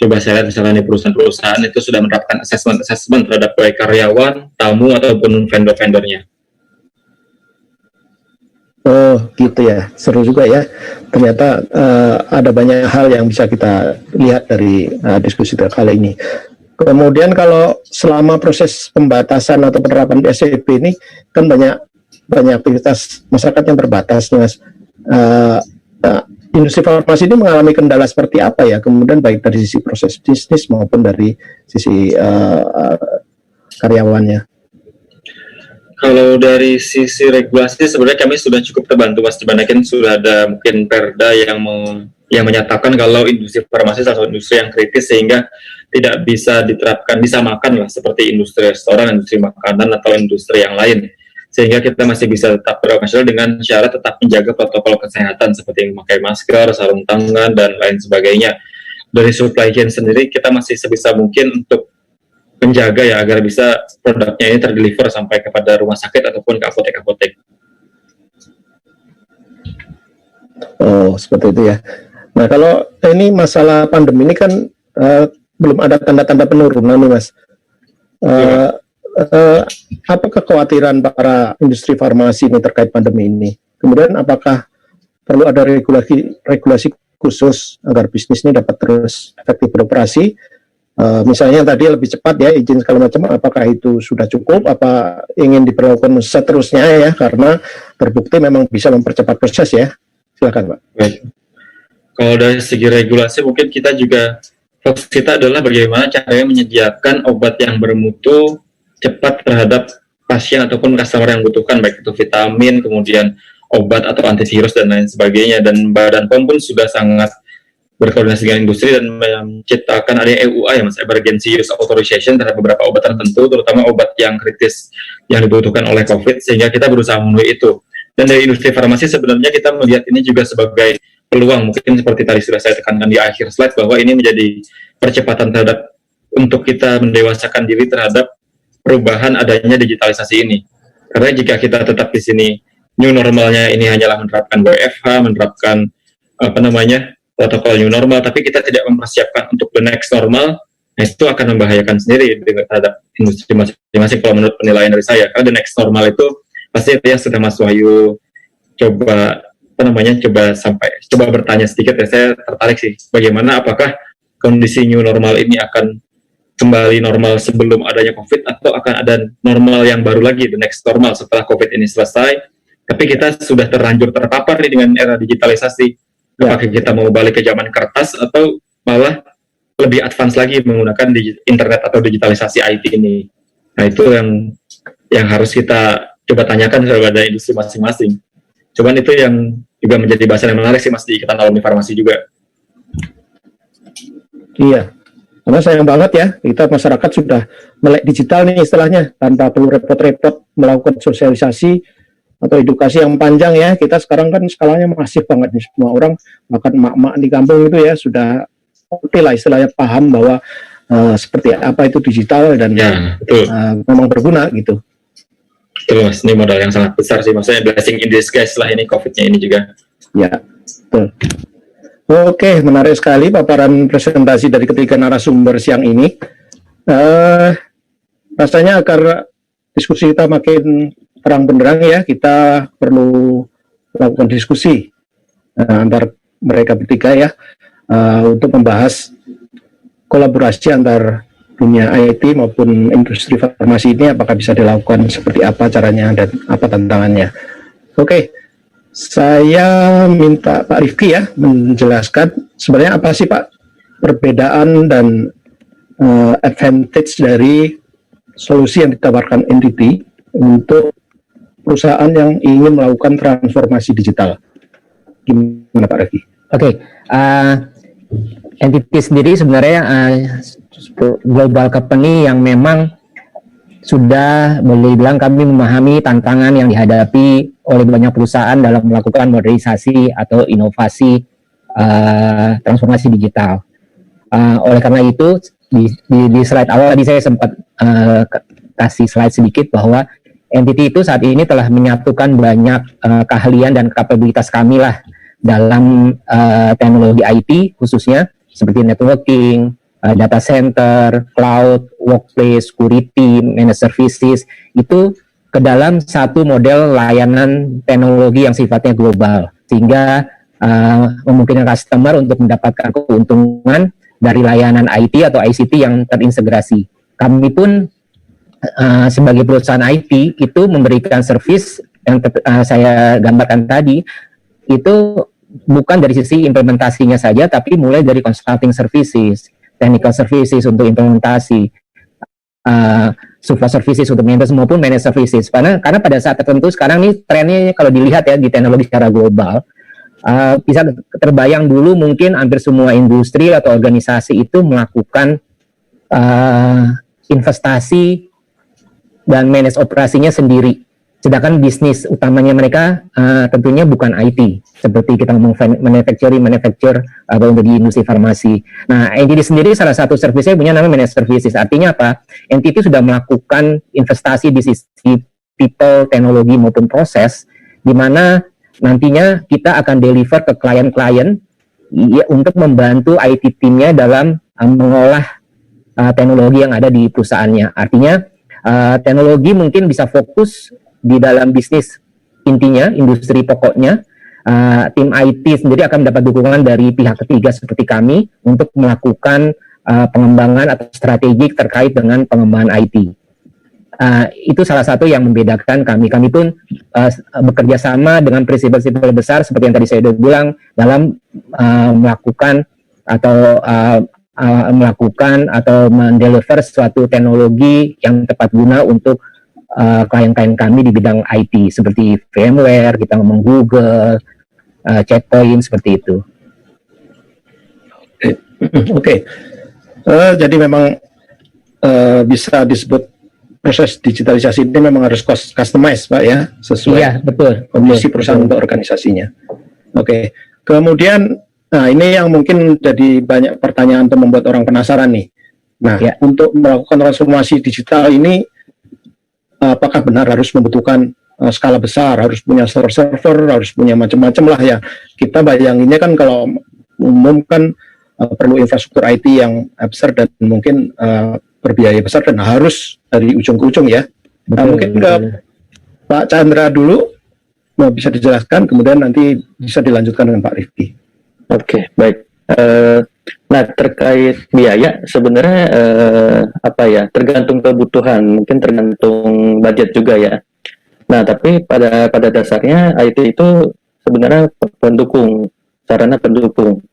coba saya lihat misalnya di perusahaan-perusahaan itu sudah menerapkan assessment terhadap baik karyawan, tamu ataupun vendor-vendornya. Oh gitu ya, seru juga ya. Ternyata ada banyak hal yang bisa kita lihat dari diskusi kali ini. Kemudian kalau selama proses pembatasan atau penerapan PSBB ini kan banyak aktivitas masyarakat yang terbatas, Mas. Industri farmasi ini mengalami kendala seperti apa ya? Kemudian baik dari sisi proses bisnis maupun dari sisi karyawannya. Kalau dari sisi regulasi sebenarnya kami sudah cukup terbantu, Mas, dibandingkan sudah ada mungkin perda yang menyatakan kalau industri farmasi salah satu industri yang kritis sehingga tidak bisa diterapkan, disamakan lah seperti industri restoran, industri makanan atau industri yang lain. Sehingga kita masih bisa tetap beroperasional dengan syarat tetap menjaga protokol kesehatan seperti memakai masker, sarung tangan, dan lain sebagainya. Dari supply chain sendiri kita masih sebisa mungkin untuk menjaga ya agar bisa produknya ini terdeliver sampai kepada rumah sakit ataupun ke apotek-apotek. Oh, seperti itu ya. Nah, kalau ini masalah pandemi ini kan belum ada tanda-tanda penurunan nih, Mas. Apa kekhawatiran para industri farmasi ini terkait pandemi ini? Kemudian apakah perlu ada regulasi khusus agar bisnis ini dapat terus efektif beroperasi? Misalnya tadi lebih cepat ya izin segala macam, apakah itu sudah cukup? Apa ingin diperlakukan seterusnya ya? Karena terbukti memang bisa mempercepat proses ya. Silakan, Pak. Baik. Kalau dari segi regulasi mungkin kita juga fokus kita adalah bagaimana caranya menyediakan obat yang bermutu cepat terhadap pasien ataupun customer yang butuhkan, baik itu vitamin, kemudian obat atau antivirus dan lain sebagainya. Dan Badan POM pun sudah sangat berkoordinasi dengan industri dan menciptakan ada EUA ya Mas, Emergency Use Authorization terhadap beberapa obat tertentu, terutama obat yang kritis yang dibutuhkan oleh COVID, sehingga kita berusaha memenuhi itu. Dan dari industri farmasi sebenarnya kita melihat ini juga sebagai peluang, mungkin seperti tadi sudah saya tekankan di akhir slide, bahwa ini menjadi percepatan terhadap untuk kita mendewasakan diri terhadap perubahan adanya digitalisasi ini. Karena jika kita tetap di sini, new normalnya ini hanyalah menerapkan WFH, menerapkan protokol new normal, tapi kita tidak mempersiapkan untuk the next normal, nah itu akan membahayakan sendiri terhadap industri masing-masing kalau menurut penilaian dari saya. Karena the next normal itu pasti yang sudah Mas Wahyu coba bertanya sedikit ya, saya tertarik sih bagaimana apakah kondisi new normal ini akan kembali normal sebelum adanya COVID atau akan ada normal yang baru lagi, the next normal setelah COVID ini selesai, tapi kita sudah terlanjur terpapar nih dengan era digitalisasi. Apakah kita mau balik ke zaman kertas atau malah lebih advance lagi menggunakan internet atau digitalisasi IT ini. Nah itu yang harus kita coba tanyakan kepada industri masing-masing. Cuman itu yang juga menjadi bahasan yang menarik sih Mas di Ikatan Alumni Farmasi juga. Iya, karena sayang banget ya, kita masyarakat sudah melek digital nih istilahnya, tanpa perlu repot-repot melakukan sosialisasi atau edukasi yang panjang ya. Kita sekarang kan skalanya masif banget nih, semua orang, bahkan emak-emak di kampung itu ya sudah oke lah istilahnya paham bahwa seperti apa itu digital dan memang berguna gitu. Betul Mas, ini modal yang sangat besar sih, maksudnya blessing in disguise setelah ini COVID-nya ini juga. Ya, betul. Oke, menarik sekali paparan presentasi dari ketiga narasumber siang ini. Rasanya agar diskusi kita makin terang benderang ya, kita perlu melakukan diskusi antar mereka bertiga ya, untuk membahas kolaborasi antar dunia IT maupun industri farmasi ini, apakah bisa dilakukan seperti apa caranya dan apa tantangannya. Oke, saya minta Pak Rifki ya menjelaskan sebenarnya apa sih Pak perbedaan dan advantage dari solusi yang ditawarkan Entity untuk perusahaan yang ingin melakukan transformasi digital. Gimana Pak Rifki? Oke, Entity sendiri sebenarnya global company yang memang sudah boleh bilang kami memahami tantangan yang dihadapi oleh banyak perusahaan dalam melakukan modernisasi atau inovasi transformasi digital. Oleh karena itu di slide awal tadi saya sempat kasih slide sedikit bahwa entity itu saat ini telah menyatukan banyak keahlian dan kapabilitas kami lah dalam teknologi IT khususnya seperti networking, data center, cloud, workplace, security, managed services itu ke dalam satu model layanan teknologi yang sifatnya global sehingga memungkinkan customer untuk mendapatkan keuntungan dari layanan IT atau ICT yang terintegrasi. Kami pun sebagai perusahaan IT itu memberikan service yang saya gambarkan tadi itu bukan dari sisi implementasinya saja, tapi mulai dari consulting services, technical services untuk implementasi, support services untuk maintenance maupun managed services. Karena pada saat tertentu sekarang nih trennya kalau dilihat ya di teknologi secara global, bisa terbayang dulu mungkin hampir semua industri atau organisasi itu melakukan investasi dan manage operasinya sendiri. Sedangkan bisnis utamanya mereka tentunya bukan IT, seperti kita ngomong manufacture untuk di industri farmasi. Nah, entity sendiri salah satu service-nya punya nama managed services. Artinya apa? Entity sudah melakukan investasi di sisi people, teknologi maupun proses, di mana nantinya kita akan deliver ke klien-klien untuk membantu IT timnya dalam mengolah teknologi yang ada di perusahaannya. Artinya teknologi mungkin bisa fokus di dalam bisnis intinya, industri pokoknya, tim IT sendiri akan mendapat dukungan dari pihak ketiga seperti kami untuk melakukan pengembangan atau strategik terkait dengan pengembangan IT. Itu salah satu yang membedakan kami. Kami pun bekerja sama dengan prinsip-prinsip besar seperti yang tadi saya sudah bilang dalam melakukan atau mendeliver suatu teknologi yang tepat guna untuk klien-klien kami di bidang IT seperti VMware, kita ngomong Google, Checkpoint seperti itu. Oke. Jadi memang bisa disebut proses digitalisasi ini memang harus customize, Pak ya, sesuai betul. kondisi perusahaan untuk organisasinya. Oke. Kemudian, nah ini yang mungkin jadi banyak pertanyaan untuk membuat orang penasaran nih. Nah, untuk melakukan transformasi digital ini apakah benar harus membutuhkan skala besar, harus punya server, harus punya macam-macam lah ya. Kita bayanginnya kan kalau umum kan perlu infrastruktur IT yang besar dan mungkin berbiaya besar dan harus dari ujung ke ujung ya. Nah, mungkin ke Pak Chandra dulu bisa dijelaskan, kemudian nanti bisa dilanjutkan dengan Pak Rifki. Oke, baik. Nah, terkait biaya sebenarnya tergantung kebutuhan, mungkin tergantung budget juga ya. Nah, tapi pada dasarnya IT itu sebenarnya pendukung, sarana pendukung.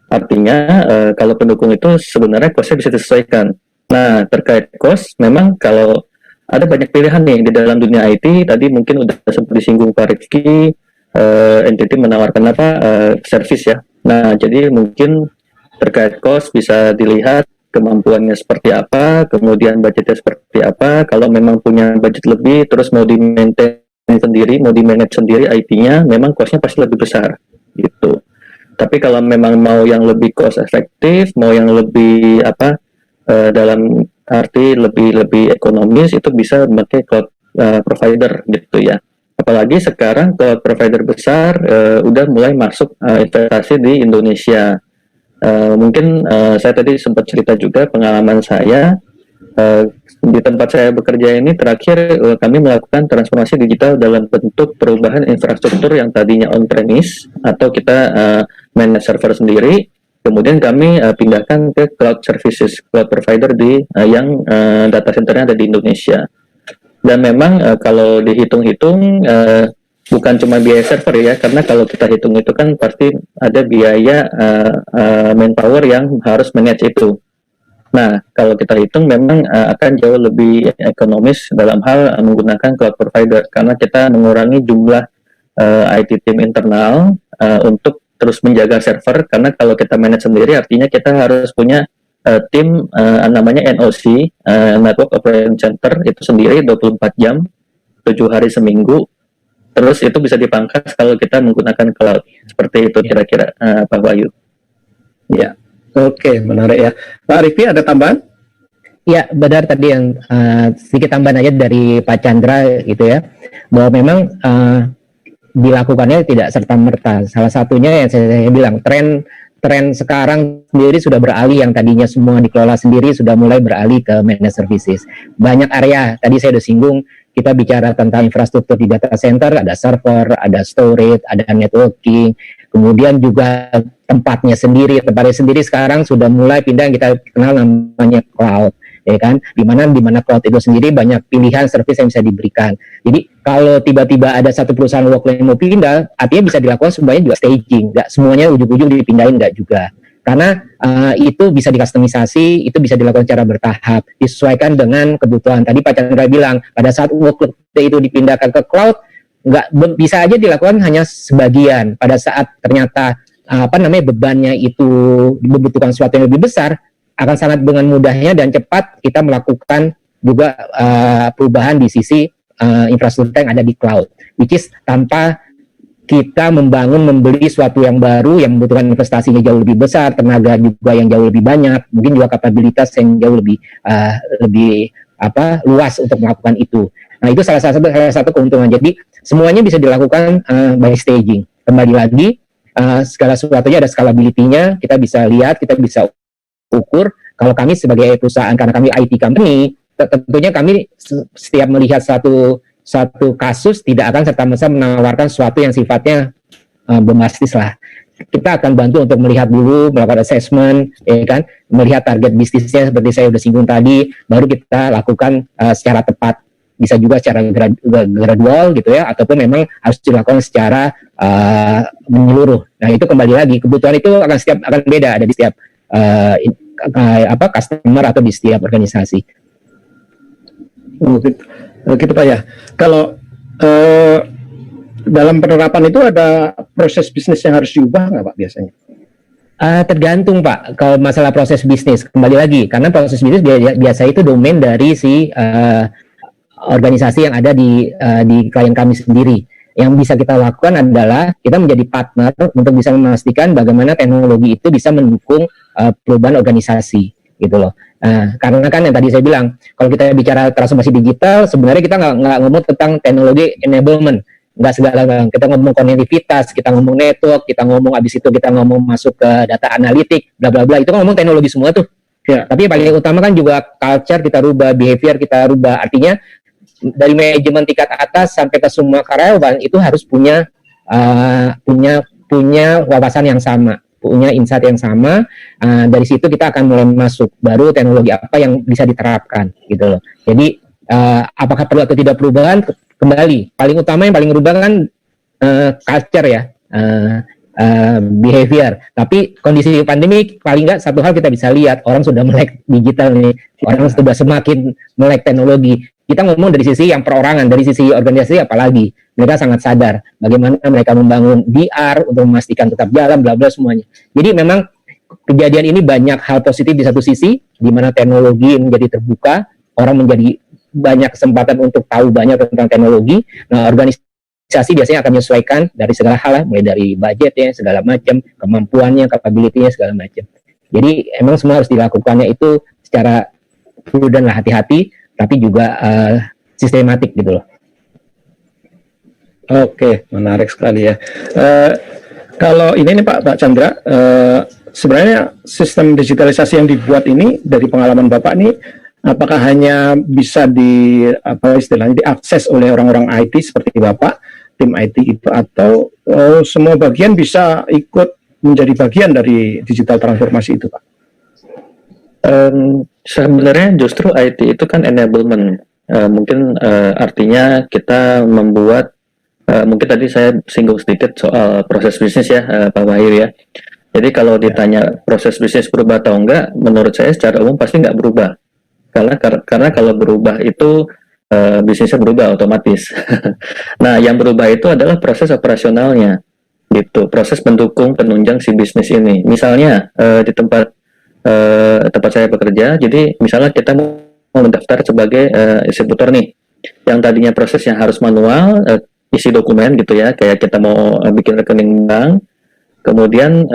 Artinya kalau pendukung itu sebenarnya cost-nya bisa disesuaikan. Nah, terkait cost, memang kalau ada banyak pilihan nih di dalam dunia IT. Tadi mungkin udah sempat disinggung Pak Rifki, entity menawarkan service ya. Nah, jadi mungkin terkait cost bisa dilihat kemampuannya seperti apa, kemudian budgetnya seperti apa. Kalau memang punya budget lebih, terus mau di-maintain sendiri, mau di-manage sendiri IT-nya, memang cost-nya pasti lebih besar, gitu. Tapi kalau memang mau yang lebih cost efektif, mau yang lebih dalam arti lebih ekonomis, itu bisa memakai cloud provider, gitu ya. Apalagi sekarang cloud provider besar udah mulai masuk investasi di Indonesia. Mungkin saya tadi sempat cerita juga pengalaman saya di tempat saya bekerja ini terakhir kami melakukan transformasi digital dalam bentuk perubahan infrastruktur yang tadinya on-premise atau kita manage server sendiri, kemudian kami pindahkan ke cloud services, cloud provider yang data centernya ada di Indonesia. Dan memang kalau dihitung-hitung bukan cuma biaya server ya, karena kalau kita hitung itu kan pasti ada biaya manpower yang harus manage itu. Nah, kalau kita hitung memang akan jauh lebih ekonomis dalam hal menggunakan cloud provider, karena kita mengurangi jumlah IT team internal untuk terus menjaga server, karena kalau kita manage sendiri artinya kita harus punya tim namanya NOC, Network Operation Center, itu sendiri 24 jam, 7 hari seminggu. Terus itu bisa dipangkas kalau kita menggunakan cloud. Seperti itu kira-kira Pak Wahyu. Ya, Oke, menarik ya. Pak Rifki ada tambahan? Ya, benar tadi yang sedikit tambahan aja dari Pak Chandra gitu ya, bahwa memang dilakukannya tidak serta-merta. Salah satunya yang saya bilang, tren sekarang sendiri sudah beralih, yang tadinya semua dikelola sendiri sudah mulai beralih ke managed services. Banyak area, tadi saya udah singgung, kita bicara tentang infrastruktur di data center, ada server, ada storage, ada networking, kemudian juga tempatnya sendiri sekarang sudah mulai pindah yang kita kenal namanya cloud, ya kan, di mana cloud itu sendiri banyak pilihan service yang bisa diberikan. Jadi kalau tiba-tiba ada satu perusahaan workload mau pindah, artinya bisa dilakukan semuanya juga staging, nggak semuanya ujung-ujung dipindahin, nggak juga, karena itu bisa dikustomisasi, itu bisa dilakukan secara bertahap, disesuaikan dengan kebutuhan. Tadi Pak Chandra bilang pada saat workload itu dipindahkan ke cloud, nggak bisa aja dilakukan hanya sebagian. Pada saat ternyata bebannya itu membutuhkan sesuatu yang lebih besar, akan sangat dengan mudahnya dan cepat kita melakukan juga perubahan di sisi infrastruktur yang ada di cloud, which is tanpa kita membeli suatu yang baru yang membutuhkan investasinya jauh lebih besar, tenaga juga yang jauh lebih banyak, mungkin juga kapabilitas yang jauh lebih luas untuk melakukan itu. Nah, itu salah satu keuntungan. Jadi semuanya bisa dilakukan by staging. Kembali lagi, segala sesuatunya ada scalability-nya, kita bisa lihat, kita bisa ukur. Kalau kami sebagai perusahaan, karena kami IT company, tentunya kami setiap melihat satu kasus tidak akan serta-merta menawarkan sesuatu yang sifatnya bombastis lah. Kita akan bantu untuk melihat dulu, melakukan assessment, ya kan, melihat target bisnisnya seperti saya sudah singgung tadi, baru kita lakukan secara tepat. Bisa juga secara gradual gitu ya, ataupun memang harus dilakukan secara menyeluruh. Nah, itu kembali lagi, kebutuhan itu akan beda, ada di setiap customer atau di setiap organisasi. Gitu Pak ya. Kalau dalam penerapan itu ada proses bisnis yang harus diubah nggak Pak biasanya? Tergantung Pak. Kalau masalah proses bisnis, kembali lagi, karena proses bisnis biasa itu domain dari si organisasi yang ada di klien kami sendiri. Yang bisa kita lakukan adalah kita menjadi partner untuk bisa memastikan bagaimana teknologi itu bisa mendukung perubahan organisasi, gitu loh. Karena kan yang tadi saya bilang, kalau kita bicara transformasi digital, sebenarnya kita nggak ngomong tentang teknologi enablement, nggak segala, kita ngomong konektivitas, kita ngomong network, kita ngomong abis itu kita ngomong masuk ke data analitik, bla bla bla, itu kan ngomong teknologi semua tuh. Ya. Tapi yang paling utama kan juga culture kita rubah, behavior kita rubah, artinya dari manajemen tingkat atas sampai ke semua karyawan itu harus punya wawasan yang sama, punya insight yang sama. Dari situ kita akan mulai masuk baru teknologi apa yang bisa diterapkan gitu loh. Jadi apakah perlu atau tidak perubahan, kembali paling utama yang paling berubah kan culture ya, behavior. Tapi kondisi pandemi paling nggak satu hal kita bisa lihat, orang sudah melek digital nih, orang sudah semakin melek teknologi. Kita ngomong dari sisi yang perorangan, dari sisi organisasi apalagi, mereka sangat sadar bagaimana mereka membangun VR untuk memastikan tetap jalan, bla bla semuanya. Jadi memang kejadian ini banyak hal positif di satu sisi, di mana teknologi menjadi terbuka, orang menjadi banyak kesempatan untuk tahu banyak tentang teknologi. Nah, organisasi biasanya akan menyesuaikan dari segala hal, mulai dari budgetnya, segala macam, kemampuannya, capability-nya, segala macam. Jadi emang semua harus dilakukannya itu secara prudent lah, hati-hati, tapi juga sistematik gitu loh. Oke, menarik sekali ya. Kalau ini nih Pak Chandra, sebenarnya sistem digitalisasi yang dibuat ini dari pengalaman Bapak nih, apakah hanya bisa diakses oleh orang-orang IT seperti Bapak, tim IT itu, atau semua bagian bisa ikut menjadi bagian dari digital transformasi itu Pak? Sebenarnya justru IT itu kan enablement. Mungkin artinya kita membuat, mungkin tadi saya singgung sedikit soal proses bisnis ya, Pak Mahir ya. Jadi kalau ditanya proses bisnis berubah atau enggak, menurut saya secara umum pasti enggak berubah. Karena kalau berubah itu bisnisnya berubah otomatis. Nah, yang berubah itu adalah proses operasionalnya, gitu. Proses pendukung penunjang si bisnis ini. Misalnya di tempat saya bekerja, jadi misalnya kita mau mendaftar sebagai eksekutor nih, yang tadinya prosesnya harus manual, isi dokumen gitu ya, kayak kita mau bikin rekening bank, kemudian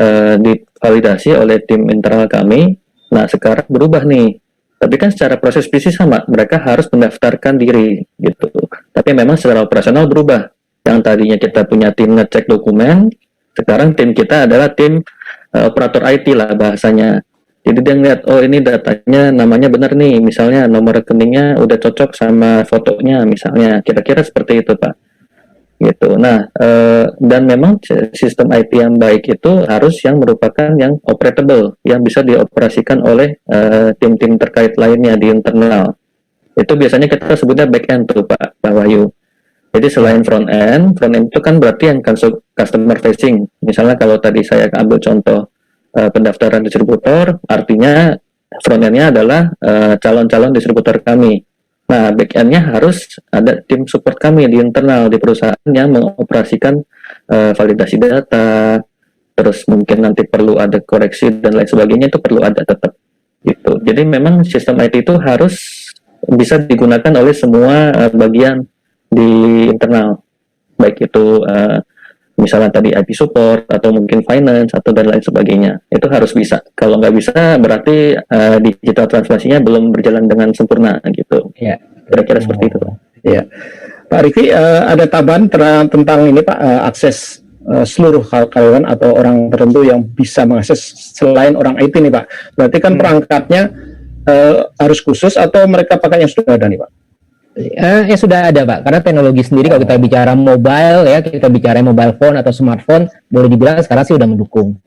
divalidasi oleh tim internal kami. Nah, sekarang berubah nih. Tapi kan secara proses bisnis sama, mereka harus mendaftarkan diri gitu. Tapi memang secara operasional berubah. Yang tadinya kita punya tim ngecek dokumen, sekarang tim kita adalah tim operator IT lah bahasanya. Jadi dia ngeliat, oh ini datanya namanya benar nih, misalnya nomor rekeningnya udah cocok sama fotonya misalnya, kira-kira seperti itu Pak. Gitu. Nah, dan memang sistem IT yang baik itu harus yang merupakan yang operatable, yang bisa dioperasikan oleh tim-tim terkait lainnya di internal. Itu biasanya kita sebutnya back end tuh Pak Wahyu. Jadi selain front end itu kan berarti yang customer facing. Misalnya kalau tadi saya ambil contoh pendaftaran distributor, artinya front end-nya adalah calon-calon distributor kami. Nah, back end-nya harus ada tim support kami di internal di perusahaan yang mengoperasikan validasi data, terus mungkin nanti perlu ada koreksi dan lain sebagainya, itu perlu ada tetap gitu. Jadi memang sistem IT itu harus bisa digunakan oleh semua bagian di internal, baik itu misalnya tadi IP support atau mungkin finance atau dan lain sebagainya, itu harus bisa. Kalau nggak bisa berarti digital transformasinya belum berjalan dengan sempurna gitu. Ya, kira-kira seperti itu Pak. Ya, Pak Riki, ada tambahan tentang ini Pak, akses seluruh karyawan atau orang tertentu yang bisa mengakses selain orang IT nih Pak. Berarti kan perangkatnya harus khusus atau mereka pakai yang sudah ada nih Pak? Ya sudah ada Pak, karena teknologi sendiri kalau kita bicara mobile ya, kita bicara mobile phone atau smartphone, boleh dibilang sekarang sih udah mendukung.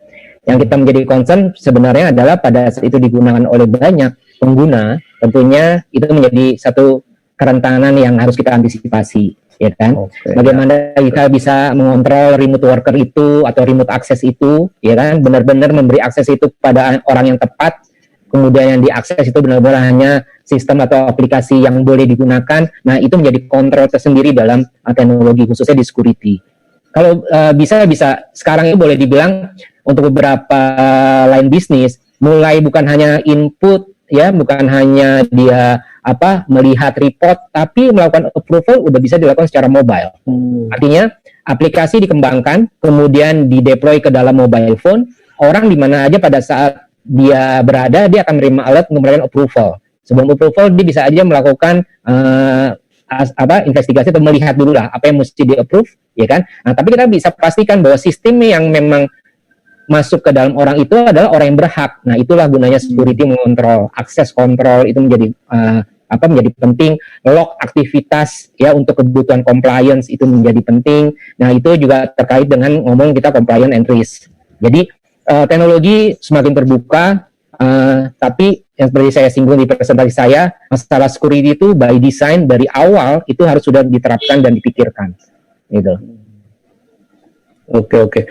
Yang kita menjadi concern sebenarnya adalah pada saat itu digunakan oleh banyak pengguna, tentunya itu menjadi satu kerentanan yang harus kita antisipasi, ya kan? Bagaimana kita bisa mengontrol remote worker itu atau remote access itu, ya kan? Benar-benar memberi akses itu pada orang yang tepat. Kemudian yang diakses itu benar-benar hanya sistem atau aplikasi yang boleh digunakan. Nah, itu menjadi kontrol tersendiri dalam teknologi, khususnya di security. Kalau bisa sekarang ini boleh dibilang untuk beberapa line bisnis, mulai bukan hanya input, ya, bukan hanya dia melihat report, tapi melakukan approval udah bisa dilakukan secara mobile. Artinya aplikasi dikembangkan, kemudian dideploy ke dalam mobile phone, orang di mana aja pada saat dia berada, dia akan menerima alert memberikan approval. Sebelum approval, dia bisa aja melakukan investigasi atau melihat dulu lah apa yang mesti di-approve, ya kan? Nah, tapi kita bisa pastikan bahwa sistem yang memang masuk ke dalam orang itu adalah orang yang berhak. Nah, itulah gunanya security mengontrol, akses kontrol itu menjadi menjadi penting. Log aktivitas ya untuk kebutuhan compliance itu menjadi penting. Nah, itu juga terkait dengan ngomong kita compliance and risk. Jadi teknologi semakin terbuka, tapi yang seperti saya singgung di presentasi saya, masalah security itu by design dari awal itu harus sudah diterapkan dan dipikirkan, gitu. Oke.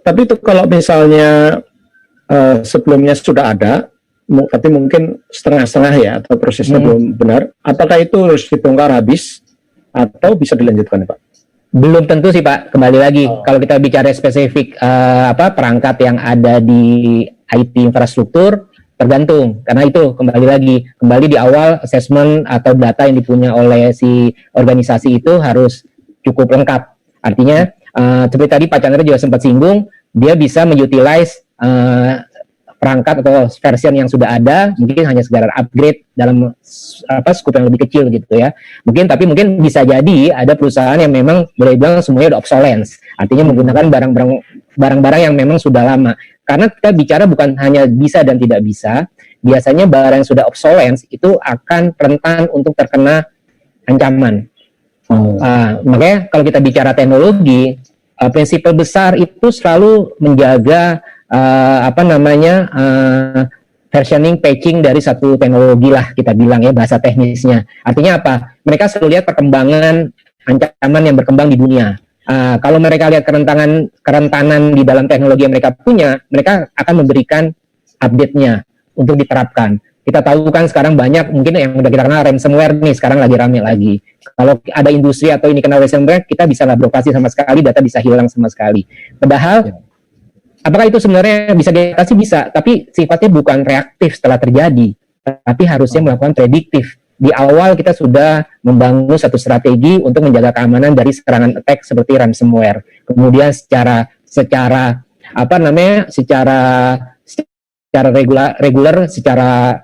Tapi itu kalau misalnya sebelumnya sudah ada, tapi mungkin setengah-setengah ya, atau prosesnya belum benar, apakah itu harus dibongkar habis atau bisa dilanjutkan Pak? Belum tentu sih Pak, kembali lagi kalau kita bicara spesifik perangkat yang ada di IT infrastruktur, tergantung, karena itu kembali di awal assessment atau data yang dipunya oleh si organisasi itu harus cukup lengkap. Artinya seperti tadi Pak Chandra juga sempat singgung, dia bisa mengutilize perangkat atau versi yang sudah ada, mungkin hanya sekedar upgrade dalam skup yang lebih kecil gitu ya. Tapi mungkin bisa jadi ada perusahaan yang memang boleh bilang semuanya udah obsolescence, artinya menggunakan barang-barang yang memang sudah lama. Karena kita bicara bukan hanya bisa dan tidak bisa, biasanya barang yang sudah obsolescence itu akan rentan untuk terkena ancaman. Makanya kalau kita bicara teknologi, prinsip besar itu selalu menjaga versioning, patching dari satu teknologi lah kita bilang ya, bahasa teknisnya. Artinya apa? Mereka selalu lihat perkembangan ancaman yang berkembang di dunia. Kalau mereka lihat kerentanan di dalam teknologi yang mereka punya, mereka akan memberikan update-nya untuk diterapkan. Kita tahu kan sekarang banyak, mungkin yang udah kita kenal ransomware nih, sekarang lagi rame lagi. Kalau ada industri atau ini kena ransomware, kita bisa nggak beroperasi sama sekali, data bisa hilang sama sekali. Padahal apakah itu sebenarnya bisa diatasi? Bisa, tapi sifatnya bukan reaktif setelah terjadi, tapi harusnya melakukan prediktif. Di awal kita sudah membangun satu strategi untuk menjaga keamanan dari serangan attack seperti ransomware. Kemudian secara apa namanya, secara reguler, secara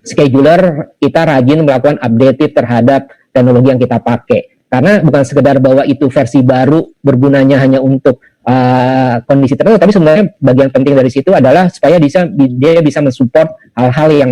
scheduler kita rajin melakukan update terhadap teknologi yang kita pakai. Karena bukan sekedar bahwa itu versi baru bergunanya hanya untuk kondisi tertentu, tapi sebenarnya bagian penting dari situ adalah supaya dia bisa mensupport hal-hal yang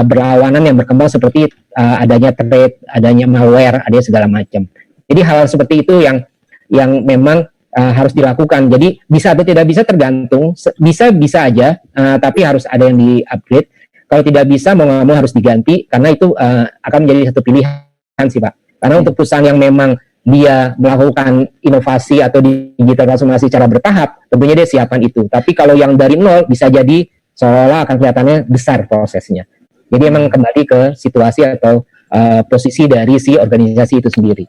berlawanan yang berkembang seperti adanya threat, adanya malware, adanya segala macam. Jadi hal seperti itu yang memang harus dilakukan. Jadi bisa atau tidak bisa tergantung, bisa aja, tapi harus ada yang di-upgrade. Kalau tidak bisa, mau nggak mau harus diganti, karena itu akan menjadi satu pilihan sih Pak. Karena untuk perusahaan yang memang dia melakukan inovasi atau digital transformasi secara bertahap, tentunya dia siapkan itu. Tapi kalau yang dari nol, bisa jadi seolah-olah akan kelihatannya besar prosesnya. Jadi emang kembali ke situasi atau posisi dari si organisasi itu sendiri.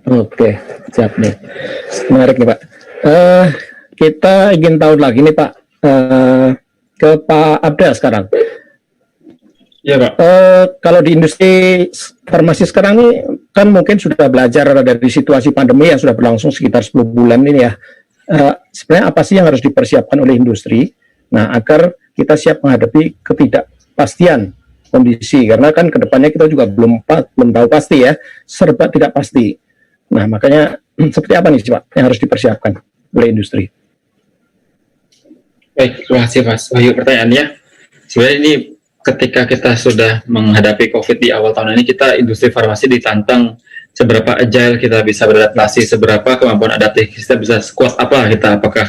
Oke, siap nih. Menarik nih Pak. Kita ingin tahu lagi nih Pak, ke Pak Abda sekarang. Ya Pak. Kalau di industri farmasi sekarang ini kan mungkin sudah belajar dari situasi pandemi yang sudah berlangsung sekitar 10 bulan ini ya. Sebenarnya apa sih yang harus dipersiapkan oleh industri? Nah, agar kita siap menghadapi ketidakpastian kondisi, karena kan kedepannya kita juga belum tahu pasti ya, serba tidak pasti. Nah, makanya seperti apa nih Pak yang harus dipersiapkan oleh industri? Baik, terima kasih Mas Wahyu pertanyaannya. Sebenarnya ini ketika kita sudah menghadapi COVID di awal tahun ini, kita industri farmasi ditantang seberapa agile kita bisa beradaptasi, seberapa kemampuan adaptif kita bisa sekuat apa kita, apakah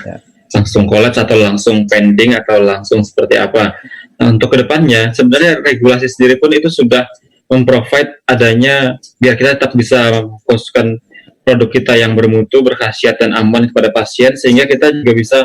langsung collapse atau langsung pending atau langsung seperti apa. Nah, untuk kedepannya sebenarnya regulasi sendiri pun itu sudah memprovide adanya biar kita tetap bisa memfokuskan produk kita yang bermutu, berkhasiat dan aman kepada pasien, sehingga kita juga bisa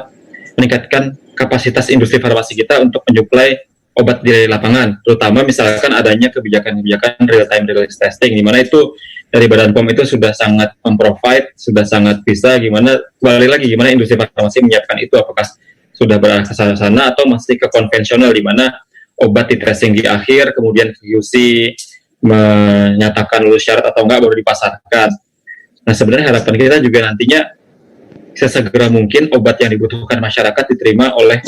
meningkatkan kapasitas industri farmasi kita untuk menyuplai obat di lapangan, terutama misalkan adanya kebijakan-kebijakan real-time release testing, di mana itu dari Badan POM itu sudah sangat memprovide, sudah sangat bisa gimana, kembali lagi gimana industri farmasi menyiapkan itu, apakah sudah berarah ke sana atau masih ke konvensional, di mana obat di tracing di akhir, kemudian QC menyatakan lulus syarat atau enggak baru dipasarkan. Nah, sebenarnya harapan kita juga nantinya sesegera mungkin obat yang dibutuhkan masyarakat diterima oleh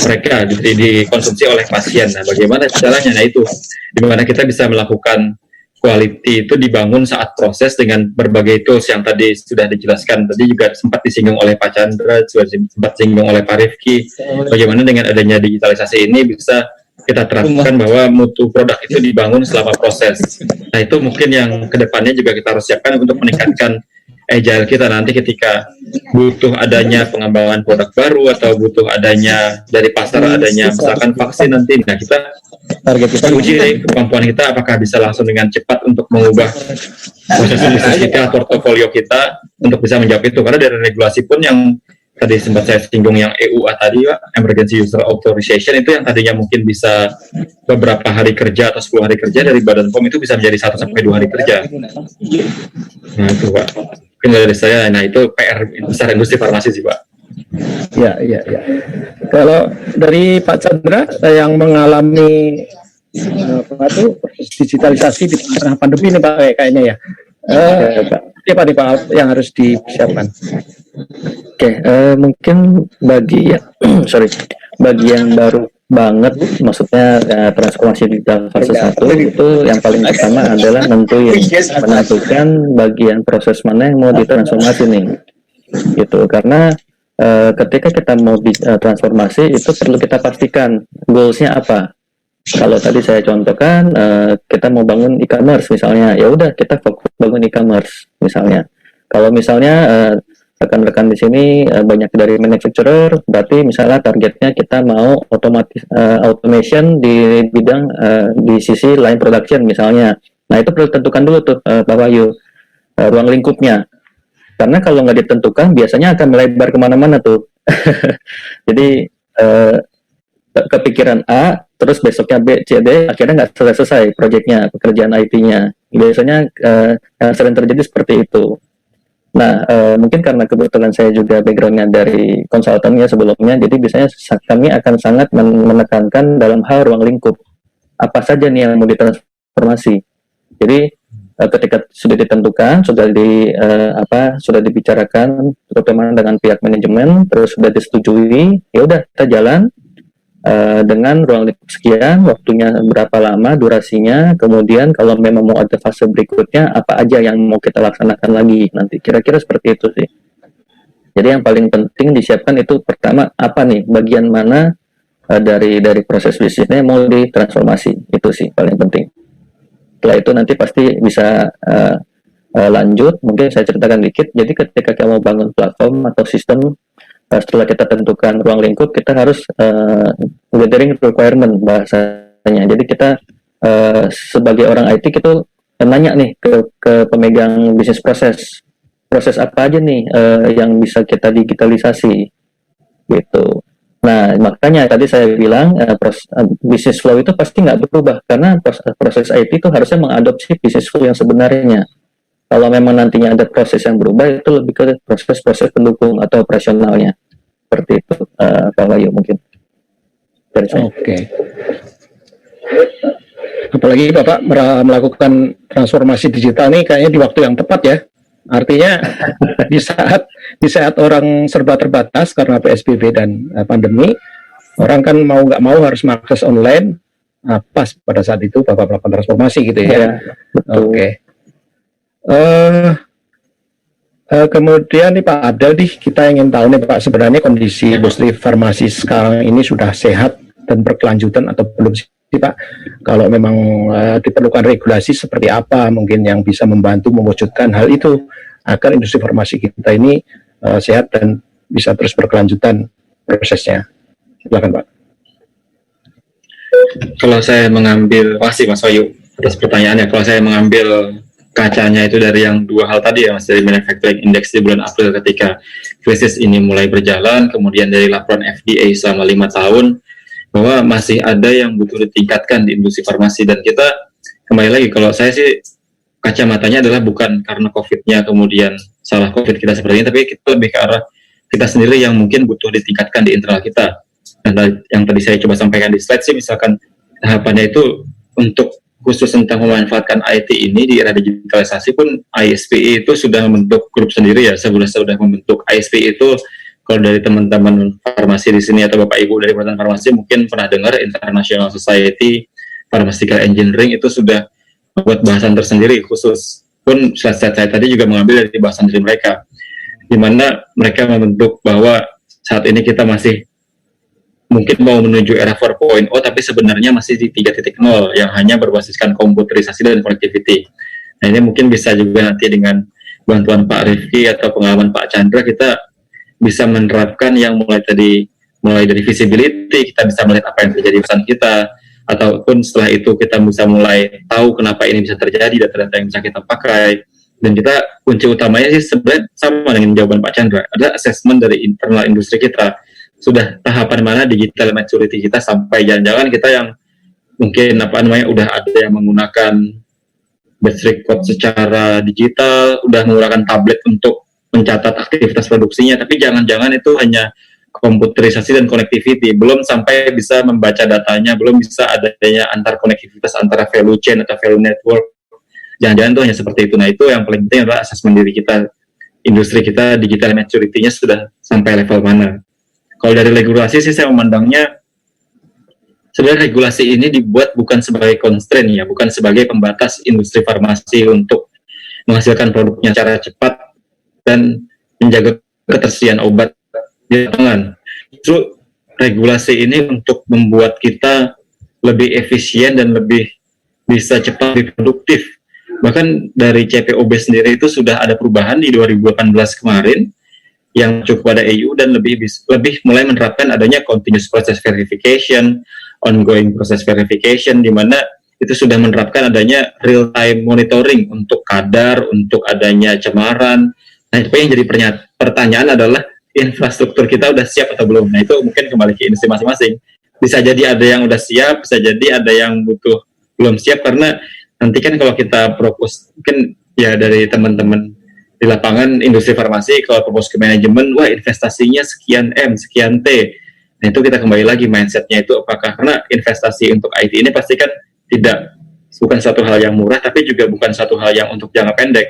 mereka, dikonsumsi oleh pasien. Nah, bagaimana caranya? Nah, itu dimana kita bisa melakukan quality itu dibangun saat proses dengan berbagai tools yang tadi sudah dijelaskan. Tadi juga sempat disinggung oleh Pak Chandra, sempat disinggung oleh Pak Rifki. Bagaimana dengan adanya digitalisasi ini bisa kita terapkan bahwa mutu produk itu dibangun selama proses. Nah, itu mungkin yang kedepannya juga kita harus siapkan untuk meningkatkan agile kita nanti ketika butuh adanya pengembangan produk baru atau butuh adanya dari pasar adanya misalkan vaksin nanti. Nah, target kita uji kemampuan kita apakah bisa langsung dengan cepat untuk mengubah proses bisnis kita, portofolio kita untuk bisa menjawab itu, karena dari regulasi pun yang tadi sempat saya singgung yang EUA tadi Pak, Emergency User Authorization, itu yang tadinya mungkin bisa beberapa hari kerja atau 10 hari kerja, dari Badan POM itu bisa menjadi 1 sampai 2 hari kerja. Nah, itu Pak, mungkin dari saya. Nah, itu PR besar industri farmasi sih Pak. Ya. Kalau dari Pak Chandra yang mengalami proses digitalisasi di tengah pandemi ini Pak, kayaknya ya. Apa nih Pak yang harus disiapkan? Mungkin bagi yang baru banget, maksudnya transformasi digital fase 1 itu yang paling pertama adalah menentukan bagian proses mana yang mau ditransformasi nih, gitu. Karena ketika kita mau transformasi itu perlu kita pastikan goalsnya apa. Kalau tadi saya contohkan kita mau bangun e-commerce misalnya, ya udah kita fokus bangun e-commerce misalnya. Kalau misalnya rekan-rekan di sini banyak dari manufacturer, berarti misalnya targetnya kita mau automation di bidang di sisi line production misalnya. Nah, itu perlu tentukan dulu tuh Pak Wahyu ruang lingkupnya. Karena kalau nggak ditentukan biasanya akan melebar kemana-mana tuh. Jadi kepikiran A, terus besoknya B, C, D, akhirnya nggak selesai proyeknya, pekerjaan IT-nya. Biasanya yang sering terjadi seperti itu. Nah, mungkin karena kebetulan saya juga background-nya dari konsultannya sebelumnya, jadi biasanya kami akan sangat menekankan dalam hal ruang lingkup. Apa saja nih yang mau ditransformasi. Jadi, ketika sudah ditentukan, sudah dibicarakan terutama dengan pihak manajemen, terus sudah disetujui, ya udah kita jalan dengan ruang lingkup sekian, waktunya berapa lama, durasinya, kemudian kalau memang mau ada fase berikutnya, apa aja yang mau kita laksanakan lagi nanti. Kira-kira seperti itu sih. Jadi yang paling penting disiapkan itu pertama apa nih, bagian mana dari proses bisnisnya mau ditransformasi, itu sih paling penting. Setelah itu nanti pasti bisa lanjut, mungkin saya ceritakan dikit. Jadi ketika kita mau bangun platform atau sistem, setelah kita tentukan ruang lingkup, kita harus gathering requirement bahasanya. Jadi kita sebagai orang IT kita nanya nih ke pemegang bisnis proses apa aja nih yang bisa kita digitalisasi gitu. Nah, makanya tadi saya bilang bisnis flow itu pasti nggak berubah karena proses IT itu harusnya mengadopsi bisnis flow yang sebenarnya. Kalau memang nantinya ada proses yang berubah, itu lebih ke proses-proses pendukung atau operasionalnya. Seperti itu, Pak Wahyu mungkin. Oke. Apalagi Bapak melakukan transformasi digital ini kayaknya di waktu yang tepat ya. Artinya di saat orang serba terbatas karena PSBB dan pandemi, orang kan mau nggak mau harus mengakses online. Pas pada saat itu Bapak melakukan transformasi gitu ya. Oke. Kemudian nih Pak Abdel, kita ingin tahu nih Pak, sebenarnya kondisi industri farmasi sekarang ini sudah sehat dan berkelanjutan atau belum sih Pak? Kalau memang diperlukan regulasi seperti apa mungkin yang bisa membantu mewujudkan hal itu agar industri farmasi kita ini sehat dan bisa terus berkelanjutan prosesnya. Silakan Pak. Kalau saya mengambil, masih Mas Wahyu atas pertanyaannya, kalau saya mengambil kacanya itu dari yang dua hal tadi ya Mas, dari manufacturing index di bulan April ketika krisis ini mulai berjalan, kemudian dari laporan FDA selama 5 tahun, bahwa masih ada yang butuh ditingkatkan di industri farmasi. Dan kita kembali lagi, kalau saya sih kacamatanya adalah bukan karena COVID-nya kemudian salah COVID kita seperti ini, tapi kita lebih ke arah kita sendiri yang mungkin butuh ditingkatkan di internal kita. Dan yang tadi saya coba sampaikan di slide sih, misalkan tahapannya itu untuk khusus tentang memanfaatkan IT ini di era digitalisasi pun ISPI itu sudah membentuk grup sendiri ya, sudah membentuk ISPI itu. Kalau dari teman-teman farmasi di sini atau Bapak Ibu dari perusahaan farmasi mungkin pernah dengar International Society Pharmaceutical Engineering itu sudah membuat bahasan tersendiri khusus, pun slide saya tadi juga mengambil dari bahasan dari mereka, di mana mereka membentuk bahwa saat ini kita masih mungkin mau menuju era 4.0, tapi sebenarnya masih di 3.0 yang hanya berbasiskan komputerisasi dan connectivity. Nah, ini mungkin bisa juga nanti dengan bantuan Pak Rifki atau pengalaman Pak Chandra, kita bisa menerapkan yang mulai dari visibility, kita bisa melihat apa yang terjadi di pesan kita, ataupun setelah itu kita bisa mulai tahu kenapa ini bisa terjadi, data-data yang bisa kita pakai. Dan kita kunci utamanya sih sebenarnya sama dengan jawaban Pak Chandra, ada assessment dari internal industri kita. Sudah tahapan mana digital maturity kita, sampai jangan-jangan kita yang mungkin udah ada yang menggunakan batch record secara digital, udah menggunakan tablet untuk mencatat aktivitas produksinya, tapi jangan-jangan itu hanya komputerisasi dan connectivity, belum sampai bisa membaca datanya, belum bisa adanya antar konektivitas antara value chain atau value network. Jangan-jangan itu hanya seperti itu. Nah, itu yang paling penting adalah asesmen diri kita, industri kita digital maturity-nya sudah sampai level mana. Kalau dari regulasi sih saya memandangnya sebenarnya regulasi ini dibuat bukan sebagai constraint ya, bukan sebagai pembatas industri farmasi untuk menghasilkan produknya secara cepat dan menjaga ketersediaan obat di lapangan. Justru regulasi ini untuk membuat kita lebih efisien dan lebih bisa cepat, lebih produktif. Bahkan dari CPOB sendiri itu sudah ada perubahan di 2018 kemarin yang cukup pada EU dan lebih mulai menerapkan adanya continuous process verification, ongoing process verification, di mana itu sudah menerapkan adanya real time monitoring untuk kadar, untuk adanya cemaran. Nah, itu yang jadi pertanyaan adalah infrastruktur kita udah siap atau belum. Nah, itu mungkin kembali ke industri masing-masing. Bisa jadi ada yang udah siap, bisa jadi ada yang belum siap, karena nanti kan kalau kita propose, mungkin ya dari teman-teman di lapangan industri farmasi, kalau propose ke manajemen, wah investasinya sekian M, sekian T. Nah, itu kita kembali lagi mindsetnya itu apakah, karena investasi untuk IT ini pasti kan tidak bukan satu hal yang murah, tapi juga bukan satu hal yang untuk jangka pendek.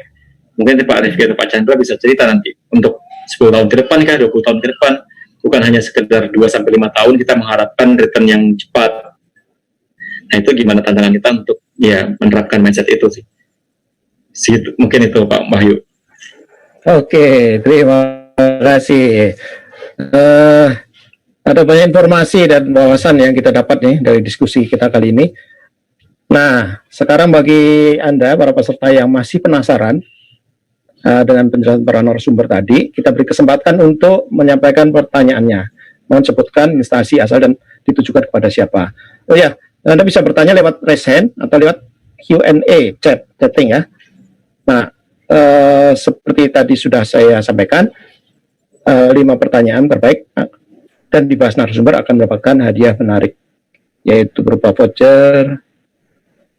Mungkin Pak Rifki atau Pak Chandra bisa cerita nanti untuk 10 tahun ke depan kah, 20 tahun ke depan, bukan hanya sekedar 2-5 tahun kita mengharapkan return yang cepat. Nah itu gimana tantangan kita untuk ya menerapkan mindset itu sih. Mungkin itu Pak Wahyu. Oke, terima kasih. Ada banyak informasi dan wawasan yang kita dapat nih dari diskusi kita kali ini. Nah, sekarang bagi Anda, para peserta yang masih penasaran dengan penjelasan para narasumber tadi, kita beri kesempatan untuk menyampaikan pertanyaannya. Mohon sebutkan instansi asal dan ditujukan kepada siapa. Oh ya, Anda bisa bertanya lewat raise hand atau lewat Q&A, chatting ya. Nah, seperti tadi sudah saya sampaikan, 5 pertanyaan terbaik dan dibahas narasumber akan mendapatkan hadiah menarik, yaitu berupa voucher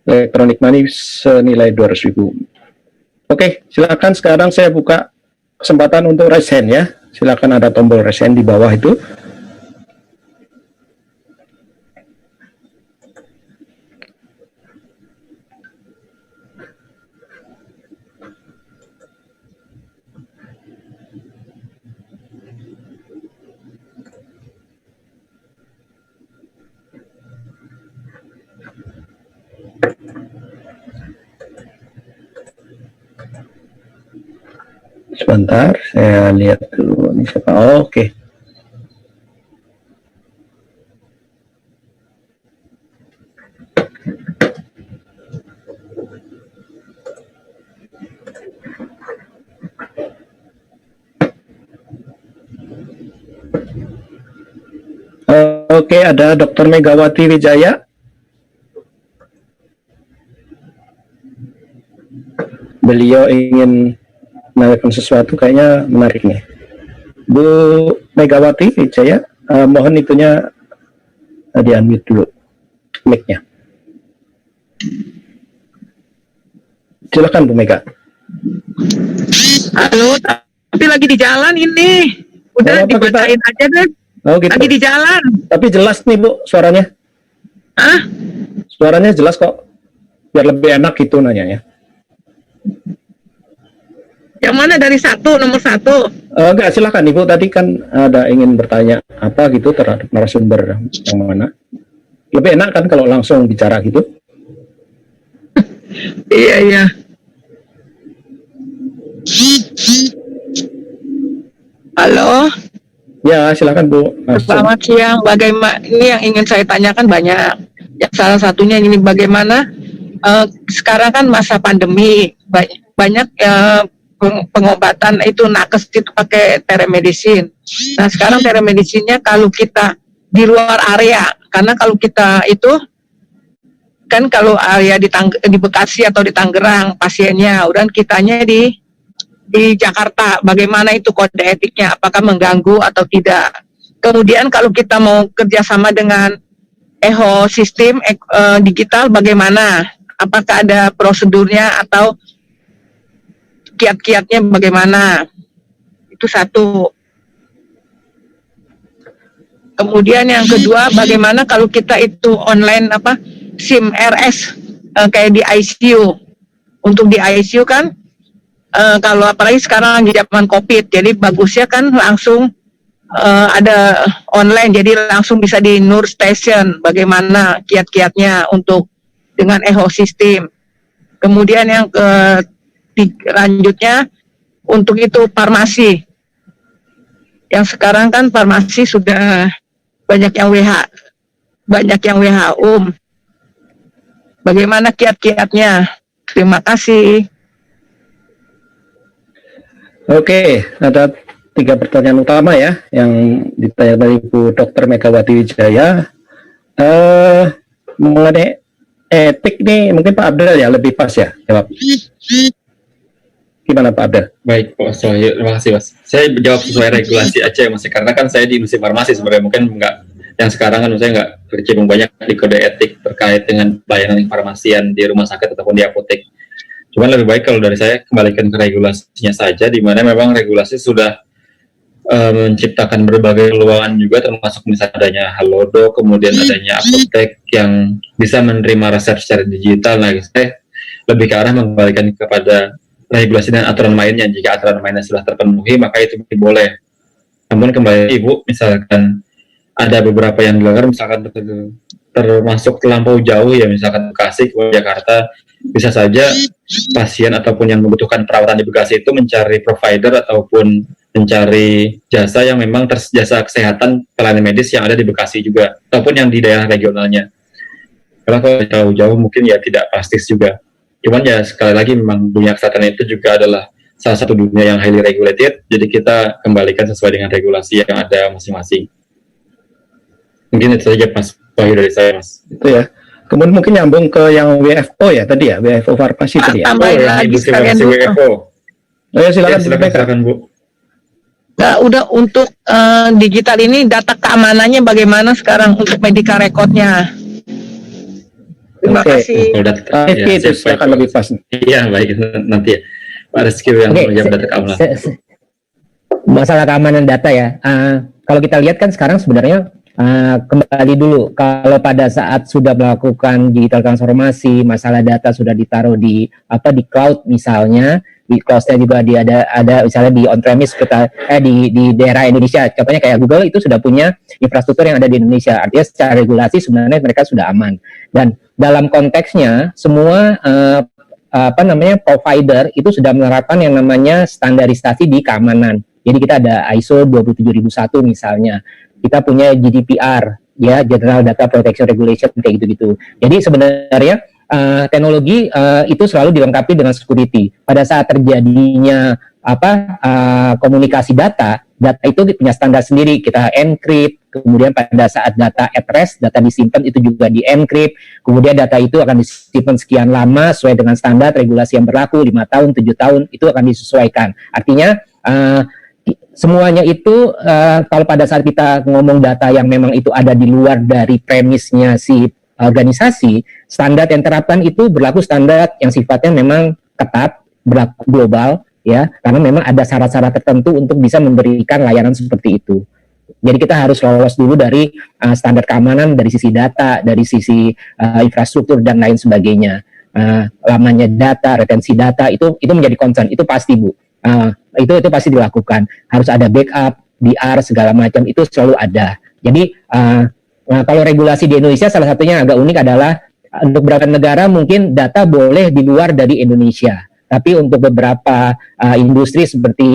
elektronik money senilai 200.000. Oke, silakan sekarang saya buka kesempatan untuk raise hand ya. Silakan, ada tombol raise hand di bawah itu. Sebentar, saya lihat dulu ini siapa. Oke. Oke, ada Dr. Megawati Wijaya. Beliau ingin menanyakan sesuatu, kayaknya menarik nih. Bu Megawati Wijaya, mohon itunya di-unmute dulu mic-nya. Silakan Bu Mega. Halo, tapi lagi di jalan ini. Udah dibacain aja deh. Oh gitu. Lagi di jalan. Tapi jelas nih Bu suaranya. Hah? Suaranya jelas kok. Biar lebih enak gitu nanyanya. Yang mana dari nomor satu? Enggak, silakan Ibu. Tadi kan ada ingin bertanya apa gitu terhadap narasumber yang mana. Lebih enak kan kalau langsung bicara gitu. Iya. Halo. Ya, silakan Bu. Selamat siang. Bagaimana? Ini yang ingin saya tanyakan banyak. Yang salah satunya ini bagaimana? Sekarang kan masa pandemi, banyak pengobatan itu nakes itu pakai telemedicine. Nah sekarang telemedicine-nya kalau kita di luar area, karena kalau kita itu kan kalau area di Bekasi atau di Tangerang pasiennya, udah kitanya di Jakarta, bagaimana itu kode etiknya, apakah mengganggu atau tidak. Kemudian kalau kita mau kerjasama dengan EHO sistem digital, bagaimana? Apakah ada prosedurnya atau kiat-kiatnya bagaimana? Itu satu. Kemudian yang kedua, bagaimana kalau kita itu online SIM RS kayak di ICU. Untuk di ICU kan kalau apalagi sekarang lagi zaman COVID, jadi bagusnya kan langsung ada online, jadi langsung bisa di Nur Station. Bagaimana kiat-kiatnya untuk dengan EHO sistem. Kemudian yang lanjutnya untuk itu farmasi. Yang sekarang kan farmasi sudah banyak yang WHO. Bagaimana kiat-kiatnya? Terima kasih. Oke, ada 3 pertanyaan utama ya yang ditanya dari Bu Dr. Megawati Wijaya. Mengenai etik nih, mungkin Pak Abdel ya lebih pas ya jawab. Gimana Pak Abdel? Baik Pak Sohyo, terima kasih Mas. Saya jawab sesuai regulasi aja ya Mas, karena kan saya di industri farmasi sebenarnya, mungkin nggak, yang sekarang kan saya nggak berkecimpung banyak di kode etik terkait dengan pelayanan farmasian di rumah sakit ataupun di apotek. Cuman lebih baik kalau dari saya kembalikan ke regulasinya saja, di mana memang regulasi sudah menciptakan berbagai ruangan juga, termasuk misalnya adanya Halodoc, kemudian adanya apotek yang bisa menerima resep secara digital. Nah, saya lebih ke arah mengembalikan kepada regulasi dan aturan mainnya. Jika aturan mainnya sudah terpenuhi, maka itu boleh. Namun kembali Ibu, misalkan ada beberapa yang dilanggar, misalkan termasuk terlampau jauh ya, misalkan Bekasi ke Jakarta, bisa saja pasien ataupun yang membutuhkan perawatan di Bekasi itu mencari provider ataupun mencari jasa yang memang jasa kesehatan pelayanan medis yang ada di Bekasi juga, ataupun yang di daerah regionalnya. Karena kalau jauh mungkin ya tidak pasti juga. Cuman ya sekali lagi memang dunia kesehatan itu juga adalah salah satu dunia yang highly regulated, jadi kita kembalikan sesuai dengan regulasi yang ada masing-masing. Mungkin itu saja Mas Wahyu dari saya, Mas. Itu ya. Kemudian mungkin nyambung ke yang WFO ya tadi ya, WFO farmasi tadi ya. Tambahin lagi sekalian dulu. WFO. Ya, silakan, silakan Bu. Nah, udah untuk digital ini data keamanannya bagaimana sekarang untuk medical record-nya? Terima Oke. kasih. Itu silakan lebih pas. Iya, baik, nanti ya Pak Rizky yang menjawab data keamanan. Masalah keamanan data ya. Kalau kita lihat kan sekarang sebenarnya kembali dulu, kalau pada saat sudah melakukan digital transformasi, masalah data sudah ditaruh di cloud misalnya, di cloud-nya juga ada misalnya di on-premise kita di daerah Indonesia, contohnya kayak Google itu sudah punya infrastruktur yang ada di Indonesia, artinya secara regulasi sebenarnya mereka sudah aman. Dan dalam konteksnya semua provider itu sudah menerapkan yang namanya standarisasi di keamanan. Jadi kita ada ISO 27001 misalnya. Kita punya GDPR, ya, General Data Protection Regulation, kayak gitu-gitu. Jadi sebenarnya teknologi itu selalu dilengkapi dengan security. Pada saat terjadinya komunikasi data itu punya standar sendiri. Kita encrypt, kemudian pada saat data at rest, data disimpan itu juga di encrypt. Kemudian data itu akan disimpan sekian lama sesuai dengan standar regulasi yang berlaku, 5 tahun, 7 tahun, itu akan disesuaikan. Artinya semuanya itu kalau pada saat kita ngomong data yang memang itu ada di luar dari premisnya si organisasi, standar yang terapkan itu berlaku standar yang sifatnya memang ketat, berlaku global, ya, karena memang ada syarat-syarat tertentu untuk bisa memberikan layanan seperti itu. Jadi kita harus lolos dulu dari standar keamanan dari sisi data, dari sisi infrastruktur dan lain sebagainya. Lamanya data, retensi data itu menjadi concern, itu pasti Bu. Itu pasti dilakukan. Harus ada backup, DR segala macam itu selalu ada. Jadi kalau regulasi di Indonesia salah satunya agak unik adalah untuk beberapa negara mungkin data boleh di luar dari Indonesia. Tapi untuk beberapa industri seperti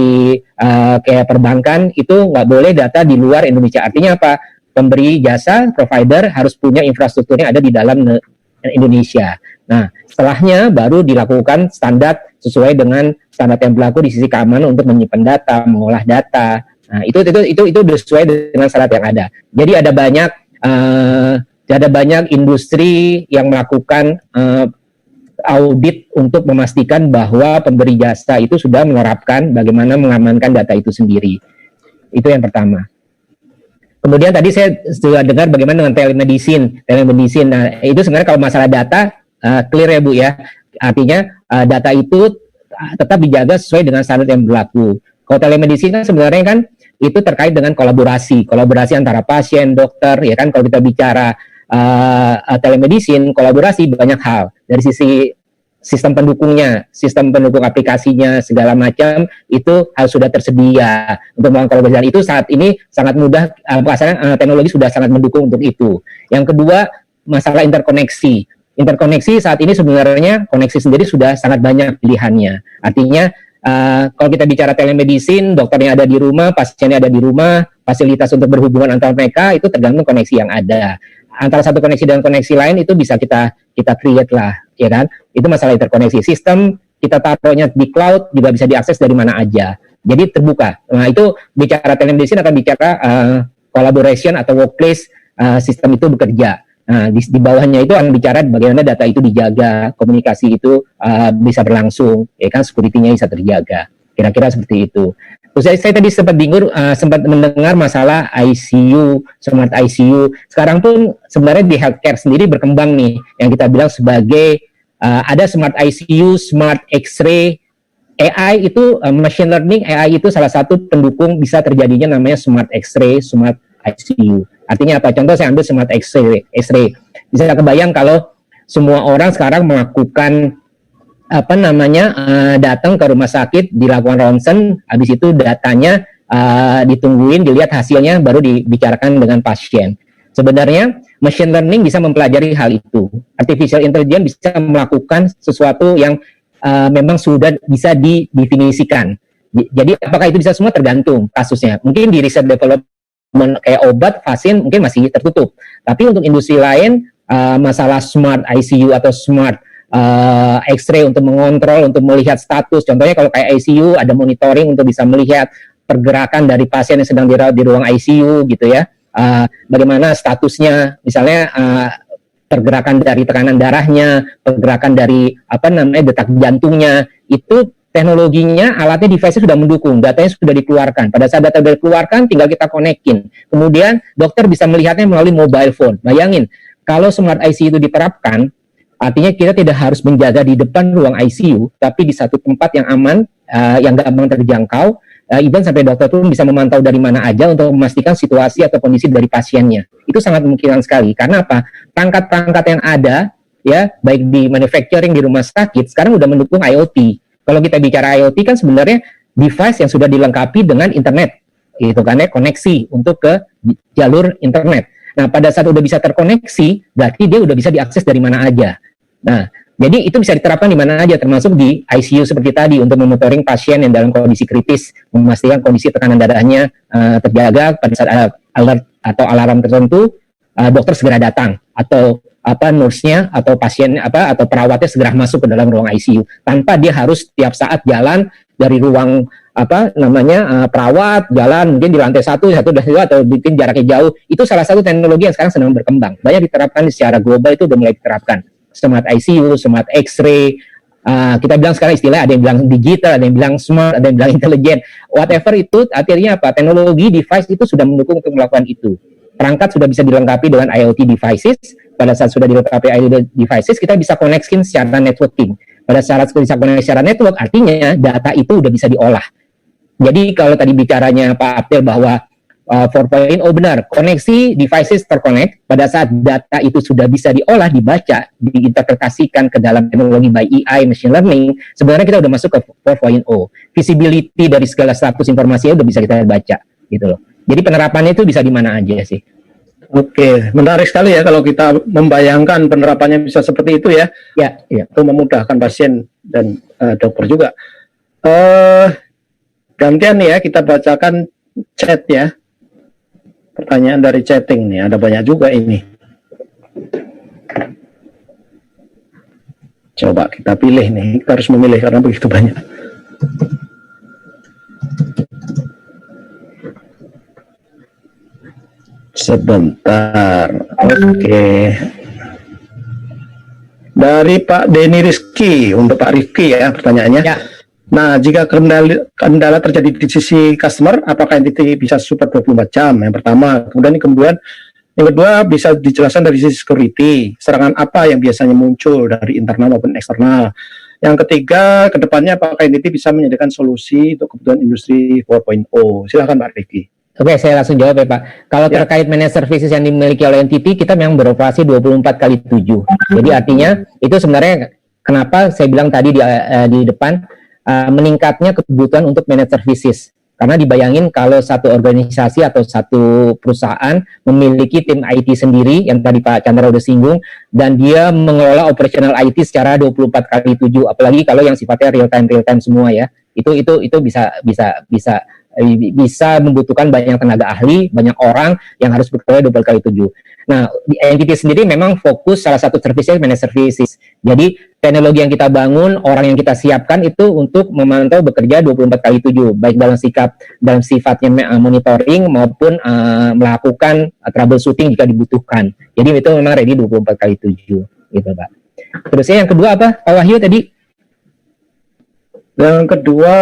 kayak perbankan itu nggak boleh data di luar Indonesia. Artinya apa? Pemberi jasa, provider harus punya infrastruktur yang ada di dalam Indonesia. Nah, setelahnya baru dilakukan standar sesuai dengan standar yang berlaku di sisi keamanan untuk menyimpan data, mengolah data. Nah, itu sesuai dengan syarat yang ada. Jadi ada banyak industri yang melakukan audit untuk memastikan bahwa pemberi jasa itu sudah menerapkan bagaimana mengamankan data itu sendiri. Itu yang pertama. Kemudian tadi saya sudah dengar bagaimana dengan telemedicine. Nah, itu sebenarnya kalau masalah data clear ya Bu ya. Artinya data itu tetap dijaga sesuai dengan standar yang berlaku. Kalau telemedicine kan sebenarnya kan itu terkait dengan kolaborasi antara pasien, dokter, ya kan. Kalau kita bicara telemedicine, kolaborasi banyak hal. Dari sisi sistem pendukungnya, sistem pendukung aplikasinya, segala macam itu harus sudah tersedia untuk melakukan kolaborasi. Itu saat ini sangat mudah, teknologi sudah sangat mendukung untuk itu. Yang kedua, masalah interkoneksi. Interkoneksi saat ini sebenarnya koneksi sendiri sudah sangat banyak pilihannya. Artinya kalau kita bicara telemedicine, dokternya ada di rumah, pasiennya ada di rumah, fasilitas untuk berhubungan antara mereka itu tergantung koneksi yang ada. Antara satu koneksi dan koneksi lain itu bisa kita create lah, ya kan? Itu masalah interkoneksi. Sistem kita taruhnya di cloud juga bisa diakses dari mana aja. Jadi terbuka. Nah, itu bicara telemedicine akan bicara collaboration atau workplace sistem itu bekerja. Nah, di bawahnya itu akan bicara bagaimana data itu dijaga, komunikasi itu bisa berlangsung, ya kan, security-nya bisa terjaga. Kira-kira seperti itu. Terus saya tadi sempat mendengar masalah ICU, smart ICU. Sekarang pun sebenarnya di healthcare sendiri berkembang nih, yang kita bilang sebagai ada smart ICU, smart X-ray, AI itu machine learning, AI itu salah satu pendukung bisa terjadinya namanya smart X-ray, smart ICU. Artinya apa? Contoh saya ambil smart X-ray. Bisa kebayang kalau semua orang sekarang melakukan datang ke rumah sakit, dilakukan ronsen, habis itu datanya ditungguin, dilihat hasilnya, baru dibicarakan dengan pasien. Sebenarnya machine learning bisa mempelajari hal itu. Artificial intelligence bisa melakukan sesuatu yang memang sudah bisa didefinisikan. Jadi apakah itu bisa semua tergantung kasusnya. Mungkin di riset development kayak obat, vaksin mungkin masih tertutup. Tapi untuk industri lain, masalah smart ICU atau smart X-ray untuk mengontrol, untuk melihat status. Contohnya kalau kayak ICU ada monitoring untuk bisa melihat pergerakan dari pasien yang sedang dirawat di ruang ICU gitu ya. Bagaimana statusnya, misalnya pergerakan dari tekanan darahnya, pergerakan dari detak jantungnya, itu teknologinya, alatnya, device-nya sudah mendukung, datanya sudah dikeluarkan. Pada saat data sudah dikeluarkan, tinggal kita konekin. Kemudian dokter bisa melihatnya melalui mobile phone. Bayangin, kalau smart ICU itu diterapkan, artinya kita tidak harus menjaga di depan ruang ICU, tapi di satu tempat yang aman, yang gampang terjangkau, even sampai dokter pun bisa memantau dari mana aja untuk memastikan situasi atau kondisi dari pasiennya. Itu sangat memungkinkan sekali. Karena apa? Perangkat-perangkat yang ada, ya, baik di manufacturing, di rumah sakit, sekarang udah mendukung IoT. Kalau kita bicara IoT kan sebenarnya device yang sudah dilengkapi dengan internet, gitu kan ya, koneksi untuk ke jalur internet. Nah, pada saat udah bisa terkoneksi, berarti dia udah bisa diakses dari mana aja. Nah, jadi itu bisa diterapkan di mana aja, termasuk di ICU seperti tadi untuk memonitoring pasien yang dalam kondisi kritis, memastikan kondisi tekanan darahnya terjaga. Pada saat alert atau alarm tertentu, dokter segera datang, atau nurse-nya atau pasien atau perawatnya segera masuk ke dalam ruang ICU tanpa dia harus tiap saat jalan dari ruang perawat, jalan mungkin di lantai satu atau bikin jaraknya jauh. Itu salah satu teknologi yang sekarang sedang berkembang, banyak diterapkan secara global, itu udah mulai diterapkan. Smart ICU, smart X-ray, kita bilang sekarang istilah ada yang bilang digital, ada yang bilang smart, ada yang bilang intelijen, whatever itu artinya apa? Teknologi device itu sudah mendukung untuk melakukan itu. Perangkat sudah bisa dilengkapi dengan IoT devices. Pada saat sudah dilengkapi IoT devices, kita bisa konekin secara networking. Pada saat bisa koneksi secara network, artinya data itu udah bisa diolah. Jadi kalau tadi bicaranya Pak Abdel bahwa 4.0 benar, koneksi devices terconnect, pada saat data itu sudah bisa diolah, dibaca, diinterpretasikan ke dalam teknologi by AI, machine learning, sebenarnya kita udah masuk ke 4.0. Visibility dari segala status informasinya udah bisa kita baca, gitu loh. Jadi penerapannya itu bisa di mana aja sih. Oke, menarik sekali ya kalau kita membayangkan penerapannya bisa seperti itu ya. Ya. Itu memudahkan pasien dan dokter juga. Gantian nih ya, kita bacakan chat ya. Pertanyaan dari chatting nih, ada banyak juga ini. Coba kita pilih nih, kita harus memilih karena begitu banyak. Sebentar, oke. Dari Pak Denny Rizky, untuk Pak Rifki ya pertanyaannya. Ya. Nah, jika kendala terjadi di sisi customer, apakah entity bisa support 24 jam? Yang pertama. Kemudian yang kedua, bisa dijelaskan dari sisi security, serangan apa yang biasanya muncul dari internal maupun eksternal. Yang ketiga, kedepannya apakah entity bisa menyediakan solusi untuk kebutuhan industri 4.0? Silakan Pak Rifki. Oke, saya langsung jawab ya Pak. Kalau terkait managed services yang dimiliki oleh entity, kita memang beroperasi 24/7. Jadi artinya, itu sebenarnya kenapa saya bilang tadi di depan, meningkatnya kebutuhan untuk managed services. Karena dibayangin kalau satu organisasi atau satu perusahaan memiliki tim IT sendiri, yang tadi Pak Chandra udah singgung, dan dia mengelola operational IT secara 24/7, apalagi kalau yang sifatnya real time semua ya. Itu bisa membutuhkan banyak tenaga ahli, banyak orang yang harus bekerja 24/7. Nah, di entity sendiri memang fokus salah satu service managed services. Jadi teknologi yang kita bangun, orang yang kita siapkan itu untuk memantau bekerja 24/7, baik dalam sifatnya monitoring maupun melakukan troubleshooting jika dibutuhkan. Jadi itu memang ready 24/7, gitu Pak. Terusnya yang kedua apa, Pak Wahyu tadi? Yang kedua,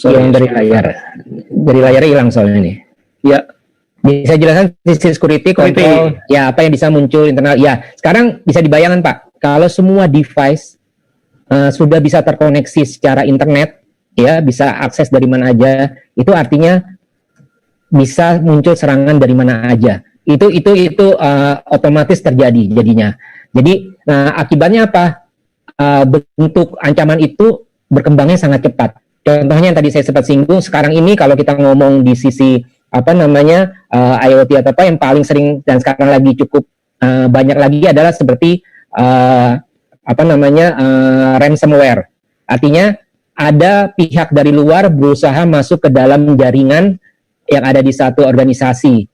yang dari layar hilang soalnya nih. Ya, bisa jelaskan sisi security control, ya apa yang bisa muncul internal. Ya, sekarang bisa dibayangkan Pak, kalau semua device sudah bisa terkoneksi secara internet, ya bisa akses dari mana aja, itu artinya bisa muncul serangan dari mana aja. Itu otomatis terjadi jadinya. Jadi akibatnya apa? Bentuk ancaman itu berkembangnya sangat cepat. Contohnya yang tadi saya sempat singgung, sekarang ini kalau kita ngomong di sisi IoT atau apa yang paling sering dan sekarang lagi cukup banyak lagi adalah seperti ransomware. Artinya ada pihak dari luar berusaha masuk ke dalam jaringan yang ada di satu organisasi.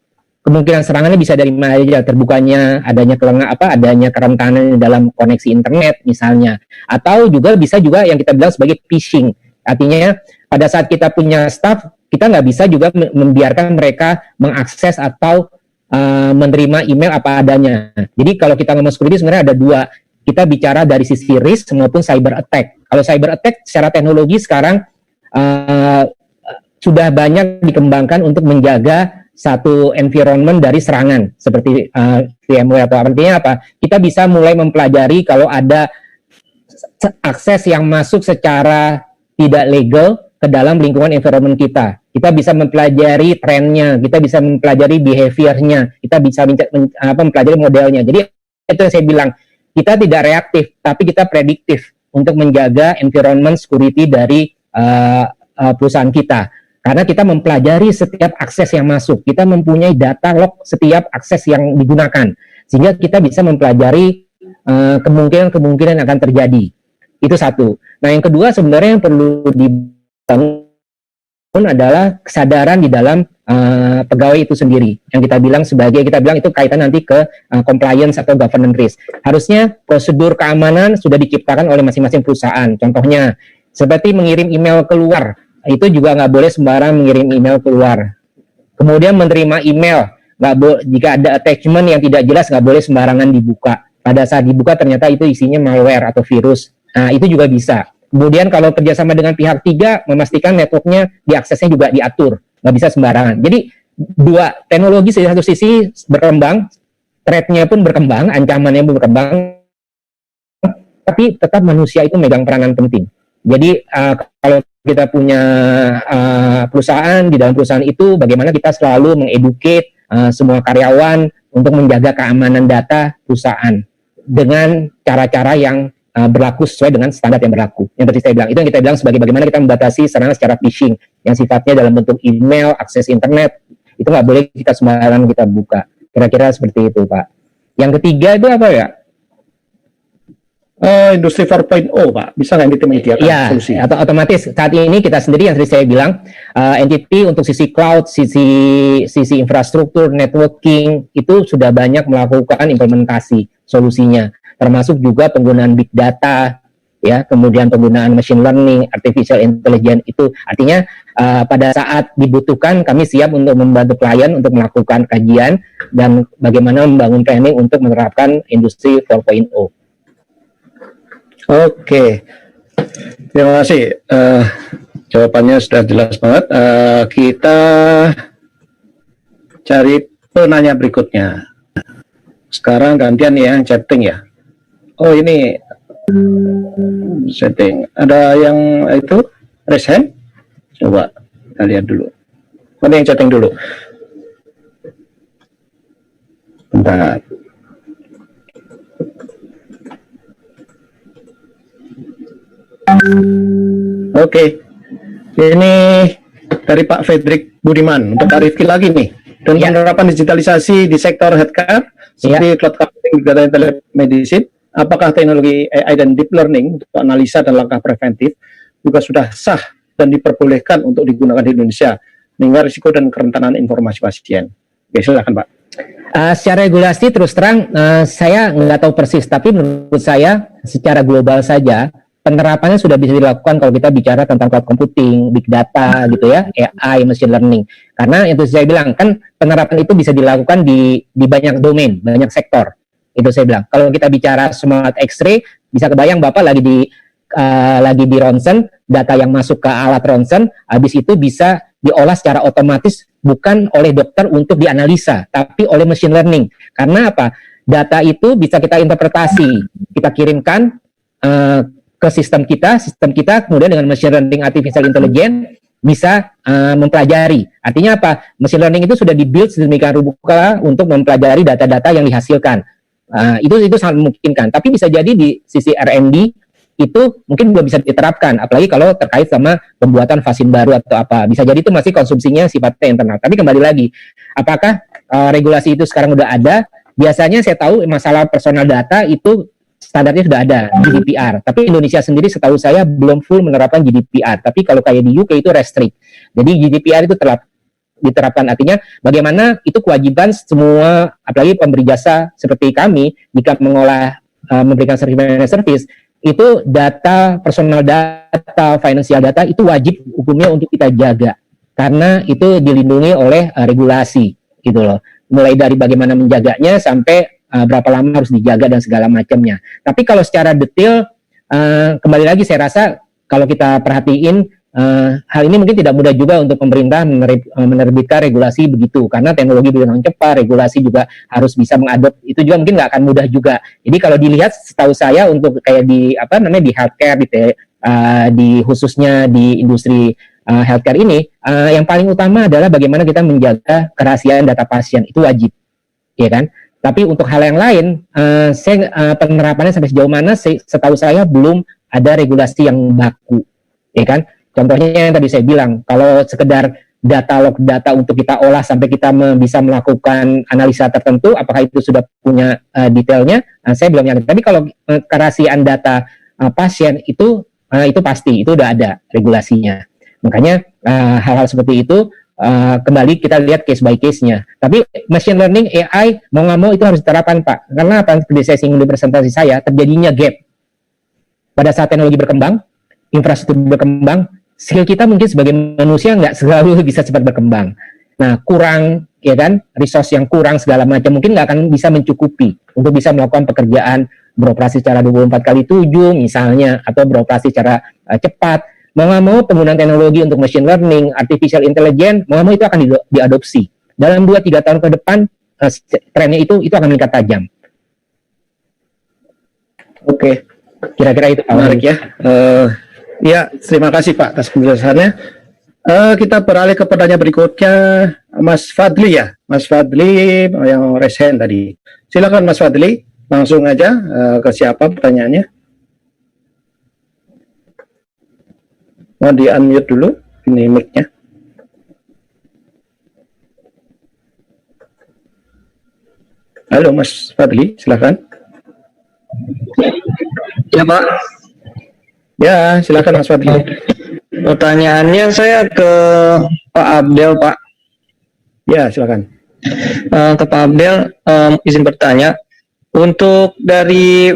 Kemungkinan serangannya bisa dari mana aja, terbukanya adanya adanya kerentanan dalam koneksi internet misalnya, atau juga bisa juga yang kita bilang sebagai phishing. Artinya pada saat kita punya staff, kita nggak bisa juga membiarkan mereka mengakses atau menerima email apa adanya. Jadi kalau kita ngomong security sebenarnya ada dua. Kita bicara dari sisi risk maupun cyber attack. Kalau cyber attack secara teknologi sekarang sudah banyak dikembangkan untuk menjaga satu environment dari serangan seperti VMware atau artinya apa? Kita bisa mulai mempelajari kalau ada akses yang masuk secara tidak legal ke dalam lingkungan environment kita. Kita bisa mempelajari trennya, kita bisa mempelajari behaviornya, kita bisa mempelajari modelnya. Jadi itu yang saya bilang, kita tidak reaktif, tapi kita prediktif untuk menjaga environment security dari perusahaan kita. Karena kita mempelajari setiap akses yang masuk, kita mempunyai data log setiap akses yang digunakan, sehingga kita bisa mempelajari kemungkinan-kemungkinan yang akan terjadi. Itu satu. Nah, yang kedua sebenarnya yang perlu dibangun adalah kesadaran di dalam pegawai itu sendiri. Yang kita bilang itu kaitan nanti ke compliance atau governance risk. Harusnya prosedur keamanan sudah diciptakan oleh masing-masing perusahaan. Contohnya seperti mengirim email keluar. Itu juga nggak boleh sembarang mengirim email keluar. Kemudian menerima email, jika ada attachment yang tidak jelas nggak boleh sembarangan dibuka. Pada saat dibuka ternyata itu isinya malware atau virus. Nah itu juga bisa. Kemudian kalau kerjasama dengan pihak tiga, memastikan networknya diaksesnya juga diatur, nggak bisa sembarangan. Jadi dua teknologi dari satu sisi berkembang, threat-nya pun berkembang, ancamannya pun berkembang, tapi tetap manusia itu megang peranan penting. Jadi kalau kita punya perusahaan, di dalam perusahaan itu bagaimana kita selalu mengeducate semua karyawan untuk menjaga keamanan data perusahaan dengan cara-cara yang berlaku sesuai dengan standar yang berlaku. Yang tadi saya bilang, itu yang kita bilang sebagai bagaimana kita membatasi serangan secara phishing yang sifatnya dalam bentuk email, akses internet, itu nggak boleh kita sembarangan kita buka. Kira-kira seperti itu, Pak. Yang ketiga itu apa ya? Industri 4.0 Pak, bisa nggak kita menyediakan solusi? Ya, atau otomatis saat ini kita sendiri yang tadi saya bilang, entity untuk sisi cloud, sisi infrastruktur, networking, itu sudah banyak melakukan implementasi solusinya, termasuk juga penggunaan big data, ya, kemudian penggunaan machine learning, artificial intelligence. Itu artinya pada saat dibutuhkan kami siap untuk membantu klien untuk melakukan kajian dan bagaimana membangun planning untuk menerapkan industri 4.0. Oke, terima kasih. Jawabannya sudah jelas banget. Kita cari penanya berikutnya. Sekarang gantian ya, chatting ya. Oh ini setting. Ada yang itu raise hand? Coba kita lihat dulu. Mana yang chatting dulu? Bentar. Oke, ini dari Pak Fredrik Budiman untuk Kak Rifki lagi nih. Dan penerapan digitalisasi di sektor healthcare seperti cloud computing, data dan telemedicine, apakah teknologi AI dan deep learning untuk analisa dan langkah preventif juga sudah sah dan diperbolehkan untuk digunakan di Indonesia sehingga risiko dan kerentanan informasi pasien? Oke, silakan Pak. Secara regulasi terus terang saya nggak tahu persis, tapi menurut saya secara global saja penerapannya sudah bisa dilakukan kalau kita bicara tentang cloud computing, big data gitu ya, AI, machine learning. Karena itu saya bilang kan penerapan itu bisa dilakukan di banyak domain, banyak sektor. Itu saya bilang. Kalau kita bicara smart X-ray, bisa kebayang Bapak lagi di ronsen, data yang masuk ke alat ronsen, habis itu bisa diolah secara otomatis bukan oleh dokter untuk dianalisa, tapi oleh machine learning. Karena apa? Data itu bisa kita interpretasi, kita kirimkan ke sistem kita kemudian dengan machine learning artificial intelligence bisa mempelajari. Artinya apa? Machine learning itu sudah dibuild sedemikian rupa untuk mempelajari data-data yang dihasilkan. Itu sangat memungkinkan. Tapi bisa jadi di sisi R&D itu mungkin belum bisa diterapkan, apalagi kalau terkait sama pembuatan vaksin baru atau apa. Bisa jadi itu masih konsumsinya sifatnya internal. Tapi kembali lagi, apakah regulasi itu sekarang udah ada? Biasanya saya tahu masalah personal data itu standarnya sudah ada, GDPR. Tapi Indonesia sendiri setahu saya belum full menerapkan GDPR. Tapi kalau kayak di UK itu restrict. Jadi GDPR itu diterapkan, artinya bagaimana itu kewajiban semua, apalagi pemberi jasa seperti kami, jika mengolah memberikan service, itu data, personal data, financial data itu wajib hukumnya untuk kita jaga karena itu dilindungi oleh regulasi gitu loh. Mulai dari bagaimana menjaganya sampai berapa lama harus dijaga dan segala macamnya. Tapi kalau secara detail kembali lagi saya rasa kalau kita perhatiin hal ini mungkin tidak mudah juga untuk pemerintah menerbitkan regulasi begitu karena teknologi berkembang cepat, regulasi juga harus bisa mengadop, itu juga mungkin nggak akan mudah juga. Jadi kalau dilihat setahu saya untuk kayak di di healthcare di khususnya di industri healthcare ini yang paling utama adalah bagaimana kita menjaga kerahasiaan data pasien, itu wajib, ya kan? Tapi untuk hal yang lain penerapannya sampai sejauh mana setahu saya belum ada regulasi yang baku, ya kan? Contohnya yang tadi saya bilang, kalau sekedar log data untuk kita olah sampai kita bisa melakukan analisa tertentu, apakah itu sudah punya detailnya? Saya belum yakin. Tapi kalau kerahasiaan data pasien itu pasti, itu udah ada regulasinya. Makanya hal-hal seperti itu kembali kita lihat case by case-nya. Tapi machine learning, AI, mau nggak mau itu harus diterapkan, Pak. Karena apa? Seperti saya singgung di presentasi saya, terjadinya gap. Pada saat teknologi berkembang, infrastruktur berkembang, skill kita mungkin sebagai manusia nggak selalu bisa cepat berkembang. Nah, kurang, ya kan, resource yang kurang segala macam mungkin nggak akan bisa mencukupi untuk bisa melakukan pekerjaan beroperasi secara 24/7 misalnya, atau beroperasi secara cepat. Mau nggak mau penggunaan teknologi untuk machine learning, artificial intelligence, mau nggak mau itu akan diadopsi. Dalam 2-3 tahun ke depan, trennya itu akan meningkat tajam. Oke. Kira-kira itu menarik ya. Ya, terima kasih Pak atas penjelasannya. Kita beralih ke pertanyaan berikutnya, Mas Fadli ya. Mas Fadli yang raise hand tadi. Silakan Mas Fadli, langsung aja ke siapa pertanyaannya. Mau di-unmute dulu ini mic-nya. Halo Mas Fadli, silakan. Ya Pak. Ya, silakan Mas Fadli. Pertanyaannya saya ke Pak Abdel, Pak. Ya, silakan. Ke Pak Abdel, izin bertanya. Untuk dari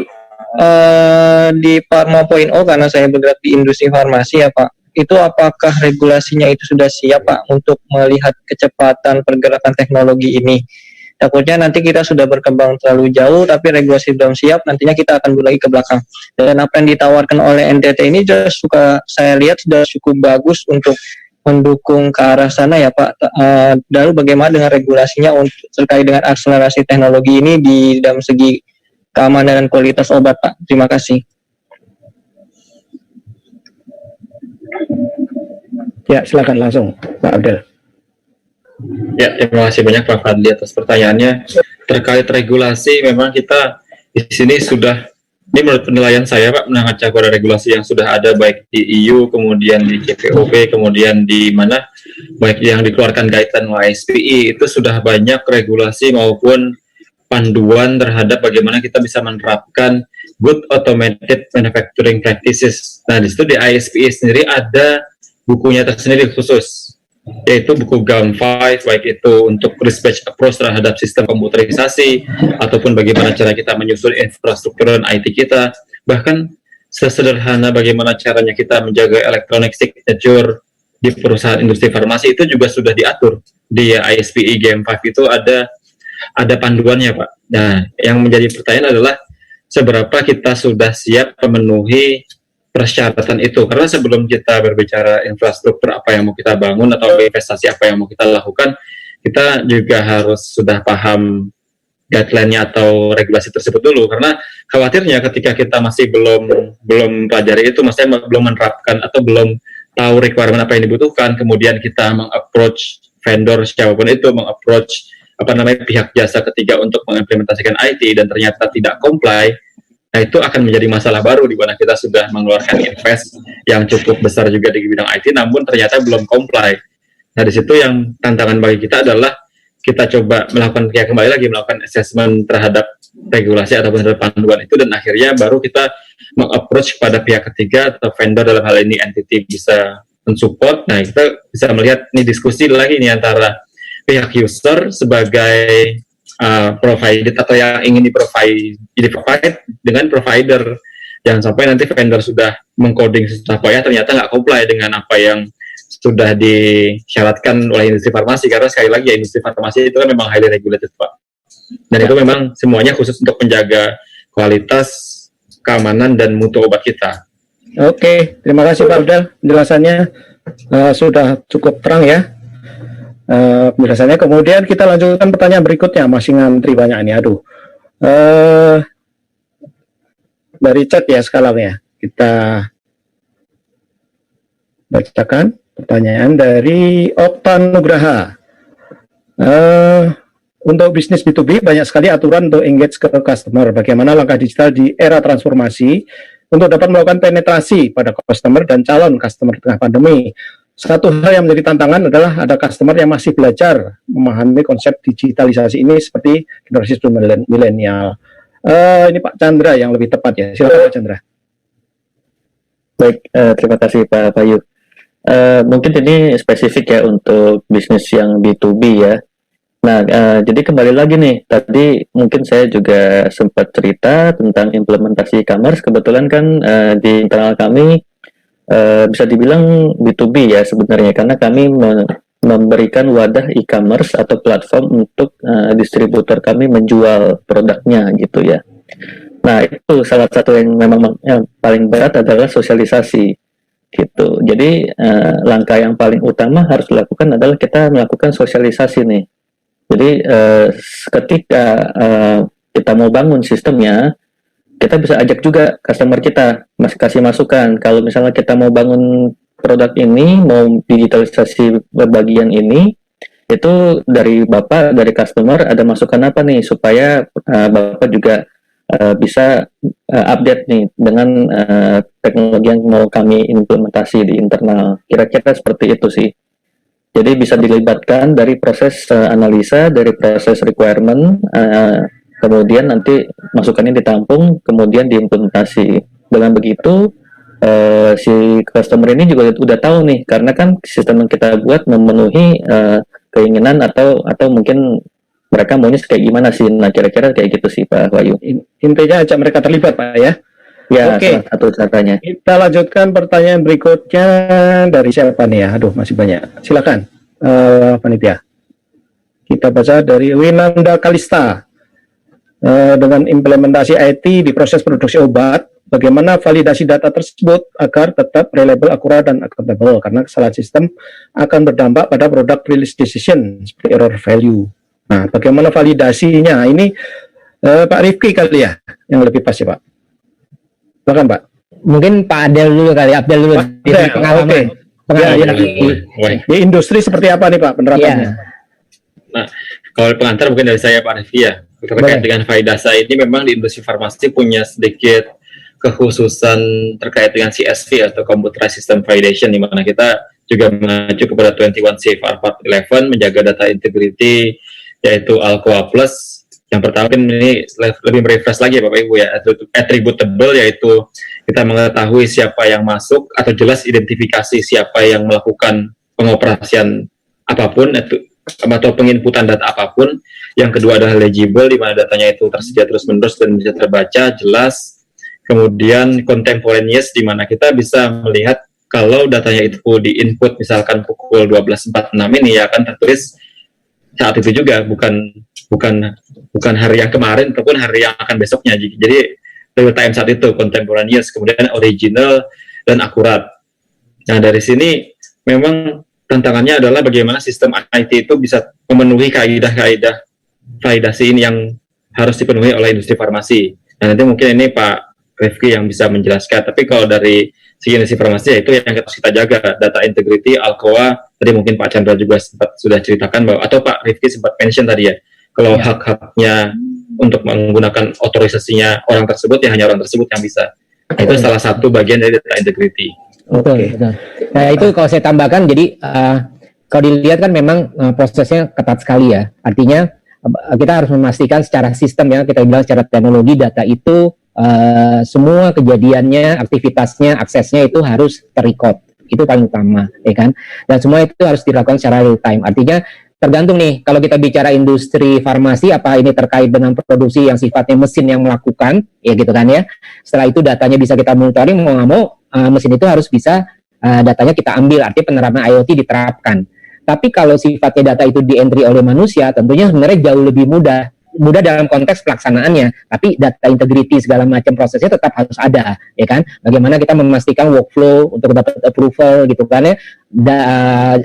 di Pharma 0.0, karena saya bergerak di industri farmasi ya Pak, itu apakah regulasinya itu sudah siap Pak untuk melihat kecepatan pergerakan teknologi ini? Takutnya nanti kita sudah berkembang terlalu jauh, tapi regulasi belum siap, nantinya kita akan lagi ke belakang. Dan apa yang ditawarkan oleh NTT ini juga saya lihat sudah cukup bagus untuk mendukung ke arah sana ya Pak. Lalu bagaimana dengan regulasinya untuk terkait dengan akselerasi teknologi ini di dalam segi keamanan dan kualitas obat Pak? Terima kasih. Ya, silakan langsung Pak Abdel. Ya, terima kasih banyak Pak Fadli atas pertanyaannya. Terkait regulasi, memang kita di sini sudah, ini menurut penilaian saya Pak, mengacu pada regulasi yang sudah ada baik di EU, kemudian di GPOP, kemudian di mana, baik yang dikeluarkan guideline ISPI, itu sudah banyak regulasi maupun panduan terhadap bagaimana kita bisa menerapkan good automated manufacturing practices. Nah, di situ di ISPI sendiri ada bukunya tersendiri khusus, yaitu buku GAM5, baik itu untuk risk-based approach terhadap sistem komputerisasi, ataupun bagaimana cara kita menyusun infrastruktur dan IT kita, bahkan sesederhana bagaimana caranya kita menjaga electronic signature di perusahaan industri farmasi, itu juga sudah diatur di ISPI GAM5 itu ada panduannya Pak. Nah, yang menjadi pertanyaan adalah seberapa kita sudah siap memenuhi persyaratan itu, karena sebelum kita berbicara infrastruktur apa yang mau kita bangun atau investasi apa yang mau kita lakukan, kita juga harus sudah paham guideline-nya atau regulasi tersebut dulu, karena khawatirnya ketika kita masih belum pelajari itu, maksudnya belum menerapkan atau belum tahu requirement apa yang dibutuhkan, kemudian kita meng-approach vendor siapapun itu, meng-approach pihak jasa ketiga untuk mengimplementasikan IT dan ternyata tidak comply, nah itu akan menjadi masalah baru di mana kita sudah mengeluarkan invest yang cukup besar juga di bidang IT, namun ternyata belum comply. Nah di situ yang tantangan bagi kita adalah kita coba melakukan assessment terhadap regulasi ataupun terhadap panduan itu, dan akhirnya baru kita meng-approach kepada pihak ketiga atau vendor, dalam hal ini entity bisa mensupport. Nah kita bisa melihat nih diskusi lagi nih antara pihak user sebagai provider atau yang ingin di-provide dengan provider. Jangan sampai nanti vendor sudah mengcoding sesuatu ya ternyata nggak comply dengan apa yang sudah disyaratkan oleh industri farmasi, karena sekali lagi ya industri farmasi itu kan memang highly regulated Pak, dan itu memang semuanya khusus untuk menjaga kualitas, keamanan dan mutu obat kita. Oke, terima kasih Pak Abdel, penjelasannya sudah cukup terang ya penjelasannya. Kemudian kita lanjutkan pertanyaan berikutnya, masih ngantri banyak ini, dari chat ya skalanya, kita bacakan. Pertanyaan dari Oktan Nugraha. Untuk bisnis B2B banyak sekali aturan untuk engage ke customer. Bagaimana langkah digital di era transformasi untuk dapat melakukan penetrasi pada customer dan calon customer di tengah pandemi? Satu hal yang menjadi tantangan adalah ada customer yang masih belajar memahami konsep digitalisasi ini seperti generasi milenial. Ini Pak Chandra yang lebih tepat ya. Silakan Pak Chandra. Baik, terima kasih Pak Bayu. Mungkin ini spesifik ya untuk bisnis yang B2B ya. Nah, jadi kembali lagi nih, tadi mungkin saya juga sempat cerita tentang implementasi e-commerce. Kebetulan kan di internal kami bisa dibilang B2B ya sebenarnya, karena kami memberikan wadah e-commerce atau platform untuk distributor kami menjual produknya gitu ya. Nah, itu salah satu yang memang yang paling berat adalah sosialisasi gitu. Jadi langkah yang paling utama harus dilakukan adalah kita melakukan sosialisasi nih. Jadi ketika kita mau bangun sistemnya, kita bisa ajak juga customer kita, kasih masukan. Kalau misalnya kita mau bangun produk ini, mau digitalisasi bagian ini, itu dari Bapak, dari customer ada masukan apa nih supaya Bapak juga bisa update nih dengan teknologi yang mau kami implementasi di internal. Kira-kira seperti itu sih. Jadi bisa dilibatkan dari proses analisa, dari proses requirement, kemudian nanti masukannya ditampung, kemudian diimplementasi. Dengan begitu si customer ini juga udah tahu nih, karena kan sistem yang kita buat memenuhi keinginan atau mungkin mereka maunya kayak gimana sih. Nah, kira-kira kayak gitu sih Pak Wahyu. Intinya ajak mereka terlibat Pak ya. Ya, Oke. salah satu caranya. Kita lanjutkan pertanyaan berikutnya dari siapa nih ya? Aduh, masih banyak. Silakan, panitia. Kita baca dari Winanda Kalista. Dengan implementasi IT di proses produksi obat, bagaimana validasi data tersebut agar tetap reliable, akurat, dan accountable? Karena kesalahan sistem akan berdampak pada product release decision, seperti error value. Nah, bagaimana validasinya? Ini Pak Rifki kali ya, yang lebih pas ya Pak. Silakan Pak. Mungkin Pak Abdel dulu kali, Abdel dulu. Di pengalaman. Ya, di industri seperti apa nih Pak penerapannya? Ya. Nah, kalau pengantar mungkin dari saya Pak Rifki ya. Terkait dengan validasi ini memang di industri farmasi punya sedikit kekhususan terkait dengan CSV atau Computerized System Validation, di mana kita juga mengacu kepada 21 CFR Part 11 menjaga data integrity, yaitu Alcoa Plus. Yang pertama ini lebih merefresh lagi ya Bapak Ibu ya, attributable, yaitu kita mengetahui siapa yang masuk atau jelas identifikasi siapa yang melakukan pengoperasian apapun atau penginputan data apapun. Yang kedua adalah legible, di mana datanya itu tersedia terus-menerus dan bisa terbaca jelas. Kemudian contemporaneous, di mana kita bisa melihat kalau datanya itu di input misalkan pukul 12.46 ini ya akan tertulis saat itu juga, bukan hari yang kemarin ataupun hari yang akan besoknya. Jadi real time saat itu, contemporaneous, kemudian original dan akurat. Nah, dari sini memang tantangannya adalah bagaimana sistem IT itu bisa memenuhi kaidah-kaidah validasi ini yang harus dipenuhi oleh industri farmasi. Nah, nanti mungkin ini Pak Rifki yang bisa menjelaskan. Tapi kalau dari segi industri farmasi ya itu yang harus kita jaga, data integrity, Alcoa, tadi mungkin Pak Chandra juga sudah ceritakan bahwa, atau Pak Rifki sempat mention tadi ya, kalau hak-haknya untuk menggunakan otorisasinya orang tersebut ya hanya orang tersebut yang bisa. Itu salah satu bagian dari data integrity. Betul, betul. Nah itu kalau saya tambahkan, jadi kalau dilihat kan memang prosesnya ketat sekali ya. Artinya kita harus memastikan secara sistem ya, kita bilang secara teknologi data itu semua kejadiannya, aktivitasnya, aksesnya itu harus terrecord. Itu paling utama, ya kan? Dan semua itu harus dilakukan secara real time. Artinya tergantung nih, kalau kita bicara industri farmasi, apa ini terkait dengan produksi yang sifatnya mesin yang melakukan, ya gitu kan ya. Setelah itu datanya bisa kita monitoring, mau nggak mau mesin itu harus bisa datanya kita ambil, artinya penerapan IoT diterapkan. Tapi kalau sifatnya data itu di-entry oleh manusia, tentunya sebenarnya jauh lebih mudah dalam konteks pelaksanaannya, tapi data integrity segala macam prosesnya tetap harus ada, ya kan? Bagaimana kita memastikan workflow untuk dapat approval gitu kan ya,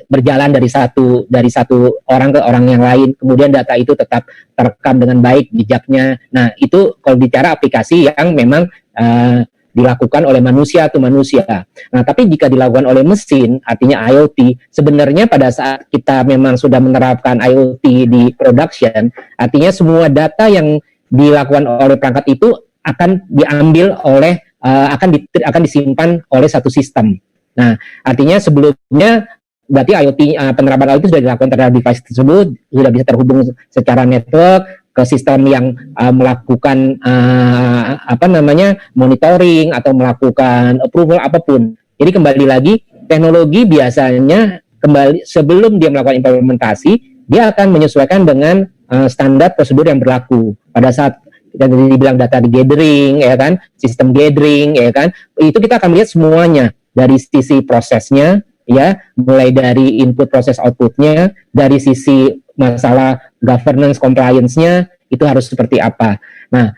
berjalan dari satu orang ke orang yang lain, kemudian data itu tetap terekam dengan baik jejaknya. Nah itu kalau bicara aplikasi yang memang dilakukan oleh manusia atau manusia. Nah, tapi jika dilakukan oleh mesin, artinya IoT, sebenarnya pada saat kita memang sudah menerapkan IoT di production, artinya semua data yang dilakukan oleh perangkat itu akan diambil oleh, akan disimpan oleh satu sistem. Nah, artinya sebelumnya berarti IoT, penerapan IoT sudah dilakukan terhadap device tersebut, sudah bisa terhubung secara network ke sistem yang melakukan monitoring atau melakukan approval apapun. Jadi kembali lagi, teknologi biasanya sebelum dia melakukan implementasi, dia akan menyesuaikan dengan standar prosedur yang berlaku. Pada saat kita dibilang data gathering, ya kan, sistem gathering, ya kan, itu kita akan melihat semuanya dari sisi prosesnya, ya, mulai dari input proses outputnya, dari sisi masalah governance compliance-nya itu harus seperti apa. Nah,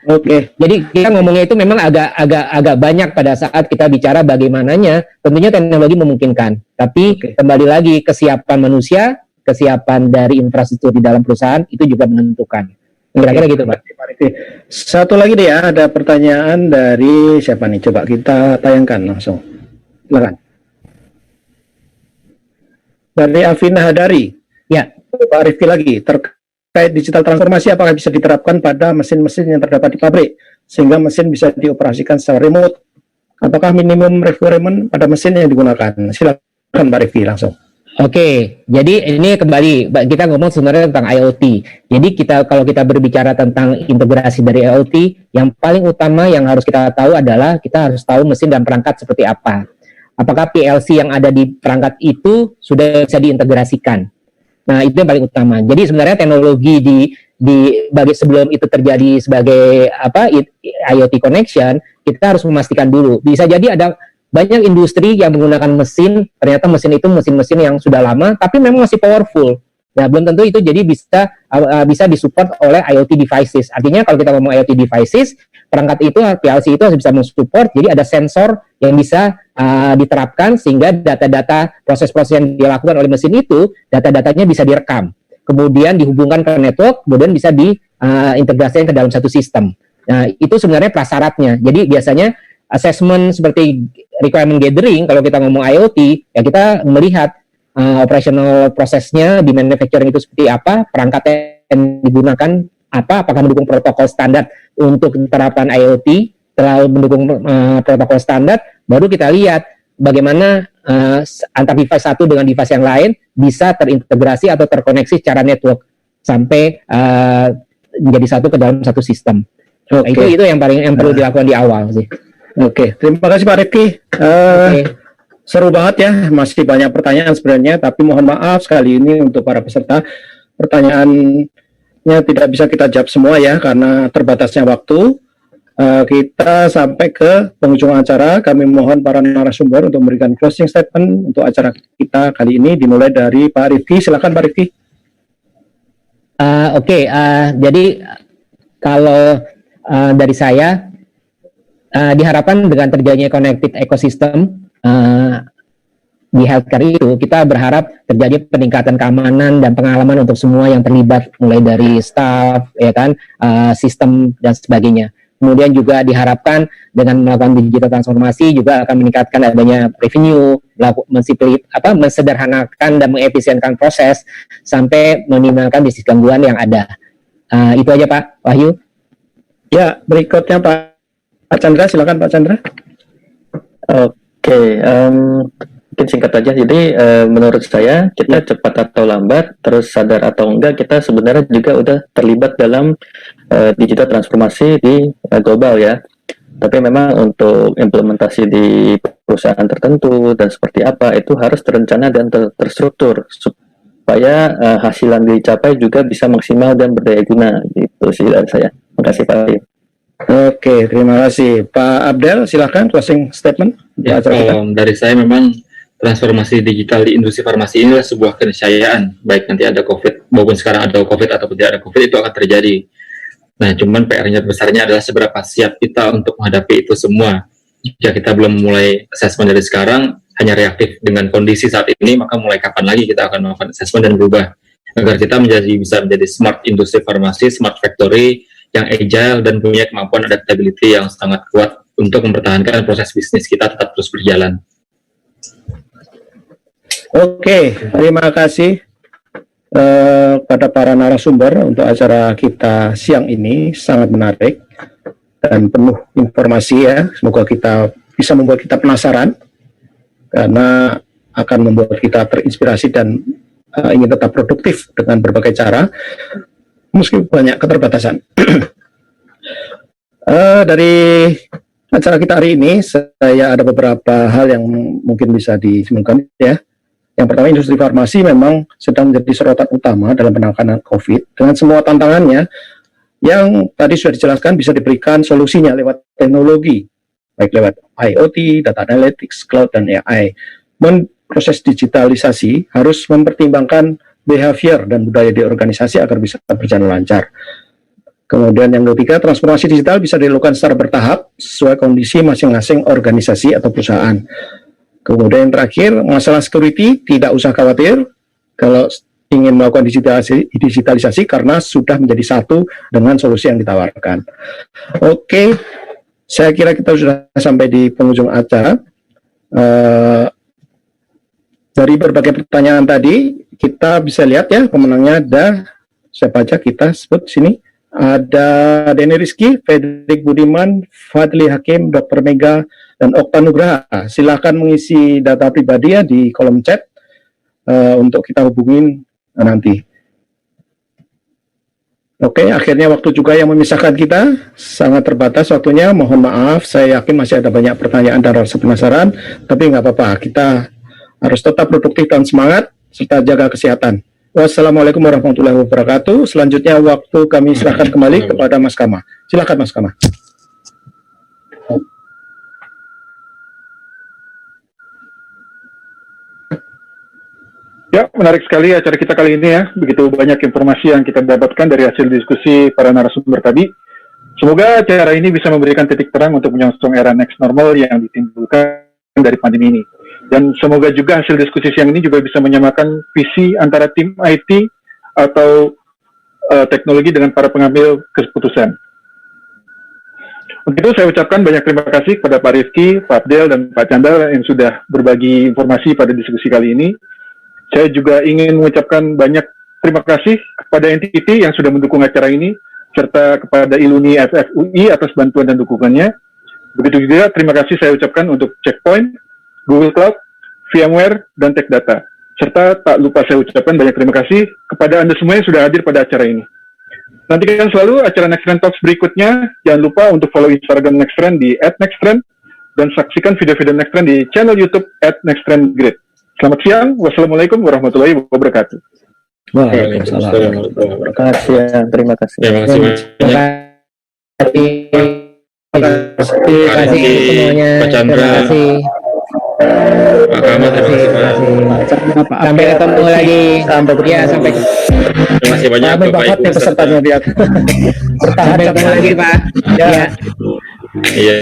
jadi kita ngomongnya itu memang agak banyak pada saat kita bicara bagaimananya. Tentunya teknologi memungkinkan, tapi kembali lagi kesiapan manusia, kesiapan dari infrastruktur di dalam perusahaan itu juga menentukan. Kira-kira gitu, Pak. Satu lagi deh ya, ada pertanyaan dari siapa nih? Coba kita tayangkan langsung. Silakan. Dari Afina Hadari. Ya. Pak Rifki lagi, terkait digital transformasi apakah bisa diterapkan pada mesin-mesin yang terdapat di pabrik sehingga mesin bisa dioperasikan secara remote? Apakah minimum requirement pada mesin yang digunakan? Silakan Pak Rifki langsung. Oke, jadi ini kembali kita ngomong sebenarnya tentang IoT. Jadi kalau kita berbicara tentang integrasi dari IoT, yang paling utama yang harus kita tahu adalah kita harus tahu mesin dan perangkat seperti apa. Apakah PLC yang ada di perangkat itu sudah bisa diintegrasikan? Nah, itu yang paling utama. Jadi sebenarnya teknologi bagi sebelum itu terjadi sebagai IoT connection, kita harus memastikan dulu. Bisa jadi ada banyak industri yang menggunakan mesin, ternyata mesin itu mesin-mesin yang sudah lama, tapi memang masih powerful. Nah, belum tentu itu jadi bisa disupport oleh IoT devices. Artinya kalau kita ngomong IoT devices, perangkat itu, PLC itu harus bisa mensupport, jadi ada sensor yang bisa diterapkan sehingga data-data proses-proses yang dilakukan oleh mesin itu, data-datanya bisa direkam. Kemudian dihubungkan ke network, kemudian bisa diintegrasikan ke dalam satu sistem. Nah, itu sebenarnya prasyaratnya. Jadi biasanya assessment seperti requirement gathering, kalau kita ngomong IoT, ya kita melihat operational prosesnya di manufacturing itu seperti apa, perangkat yang digunakan apa, apakah mendukung protokol standar untuk penerapan IoT. Setelah mendukung protokol standar, baru kita lihat bagaimana antar device satu dengan device yang lain bisa terintegrasi atau terkoneksi secara network sampai menjadi satu ke dalam satu sistem. Nah, itu yang perlu dilakukan di awal sih. Terima kasih Pak Rifki. Seru banget ya, masih banyak pertanyaan sebenarnya, tapi mohon maaf sekali ini untuk para peserta, pertanyaannya tidak bisa kita jawab semua ya, karena terbatasnya waktu. Kita sampai ke penghujung acara. Kami mohon para narasumber untuk memberikan closing statement untuk acara kita kali ini, dimulai dari Pak Rifki. Silakan Pak Rifki. Jadi kalau dari saya, diharapkan dengan terjadinya connected ecosystem, di healthcare itu kita berharap terjadi peningkatan keamanan dan pengalaman untuk semua yang terlibat, mulai dari staff, ya kan, sistem dan sebagainya. Kemudian juga diharapkan dengan melakukan digital transformasi juga akan meningkatkan adanya revenue, mensederhanakan dan mengefisienkan proses sampai meminimalkan bisnis gangguan yang ada. Itu aja Pak Wahyu. Ya, berikutnya Pak Chandra, silakan Pak Chandra. Oke, mungkin singkat aja. Jadi menurut saya kita cepat atau lambat, terus sadar atau enggak, kita sebenarnya juga udah terlibat dalam digital transformasi di global ya. Tapi memang untuk implementasi di perusahaan tertentu dan seperti apa itu harus terencana dan terstruktur supaya hasil yang dicapai juga bisa maksimal dan berdaya guna. Gitu sih dari saya. Terima kasih Pak Ali. Oke, terima kasih Pak Abdel. Silakan closing statement. Ya, dari saya memang transformasi digital di industri farmasi ini adalah sebuah keniscayaan, baik nanti ada COVID maupun sekarang ada COVID atau tidak ada COVID, itu akan terjadi. Nah, cuman PR-nya besarnya adalah seberapa siap kita untuk menghadapi itu semua. Jika kita belum mulai assessment dari sekarang, hanya reaktif dengan kondisi saat ini, maka mulai kapan lagi kita akan melakukan assessment dan berubah agar kita bisa menjadi smart industri farmasi, smart factory yang agile dan punya kemampuan adaptability yang sangat kuat untuk mempertahankan proses bisnis kita tetap terus berjalan. Oke, terima kasih pada para narasumber untuk acara kita siang ini, sangat menarik dan penuh informasi ya. Semoga kita bisa membuat kita penasaran karena akan membuat kita terinspirasi dan ingin tetap produktif dengan berbagai cara meski banyak keterbatasan. Dari acara kita hari ini, saya ada beberapa hal yang mungkin bisa disimpulkan ya. Yang pertama, industri farmasi memang sedang menjadi sorotan utama dalam penanganan COVID dengan semua tantangannya yang tadi sudah dijelaskan bisa diberikan solusinya lewat teknologi, baik lewat IoT, data analytics, cloud, dan AI. Proses digitalisasi harus mempertimbangkan behavior dan budaya di organisasi agar bisa berjalan lancar. Kemudian yang ketiga, transformasi digital bisa dilakukan secara bertahap sesuai kondisi masing-masing organisasi atau perusahaan. Kemudian yang terakhir, masalah security tidak usah khawatir kalau ingin melakukan digitalisasi karena sudah menjadi satu dengan solusi yang ditawarkan. Oke, saya kira kita sudah sampai di penghujung acara. Dari berbagai pertanyaan tadi, kita bisa lihat ya pemenangnya ada siapa aja kita sebut sini. Ada Denny Rizky, Fredrik Budiman, Fadli Hakim, Dr. Mega, dan Okta Nugraha. Silakan mengisi data pribadi ya di kolom chat untuk kita hubungin nanti. Oke, akhirnya waktu juga yang memisahkan kita, sangat terbatas waktunya. Mohon maaf, saya yakin masih ada banyak pertanyaan dan rasa penasaran, tapi nggak apa-apa. Kita harus tetap produktif dan semangat, serta jaga kesehatan. Wassalamualaikum warahmatullahi wabarakatuh. Selanjutnya waktu kami serahkan kembali kepada Mas Kama. Silakan Mas Kama. Ya, menarik sekali acara kita kali ini ya. Begitu banyak informasi yang kita dapatkan dari hasil diskusi para narasumber tadi. Semoga acara ini bisa memberikan titik terang untuk menyongsong era next normal yang ditimbulkan dari pandemi ini. Dan semoga juga hasil diskusi siang ini juga bisa menyamakan visi antara tim IT atau teknologi dengan para pengambil keputusan. Untuk itu saya ucapkan banyak terima kasih kepada Pak Rifki, Pak Abdel, dan Pak Chandra yang sudah berbagi informasi pada diskusi kali ini. Saya juga ingin mengucapkan banyak terima kasih kepada entiti yang sudah mendukung acara ini, serta kepada Iluni FFUI atas bantuan dan dukungannya. Begitu juga terima kasih saya ucapkan untuk Checkpoint, Google Cloud, VMware, dan Tech Data. Serta tak lupa saya ucapkan banyak terima kasih kepada Anda semua yang sudah hadir pada acara ini. Nantikan selalu acara Next Trend Talks berikutnya. Jangan lupa untuk follow Instagram Next Trend di @nexttrend dan saksikan video-video Next Trend di channel YouTube @nexttrendgrid. Selamat siang. Wassalamualaikum warahmatullahi wabarakatuh. Waalaikumsalam. Terima kasih. Terima kasih. Terima kasih banyak. Terima kasih semuanya. Pak Chandra. Terima kasih. Pak Kama, terima kasih Pak. Sampai ketemu lagi. Sampai ketemu. Ya, sampai Terima kasih banyak Kami Bapak banget Ibu nih pesertanya lihat. sampai ketemu lagi, Pak. Ya. Iya.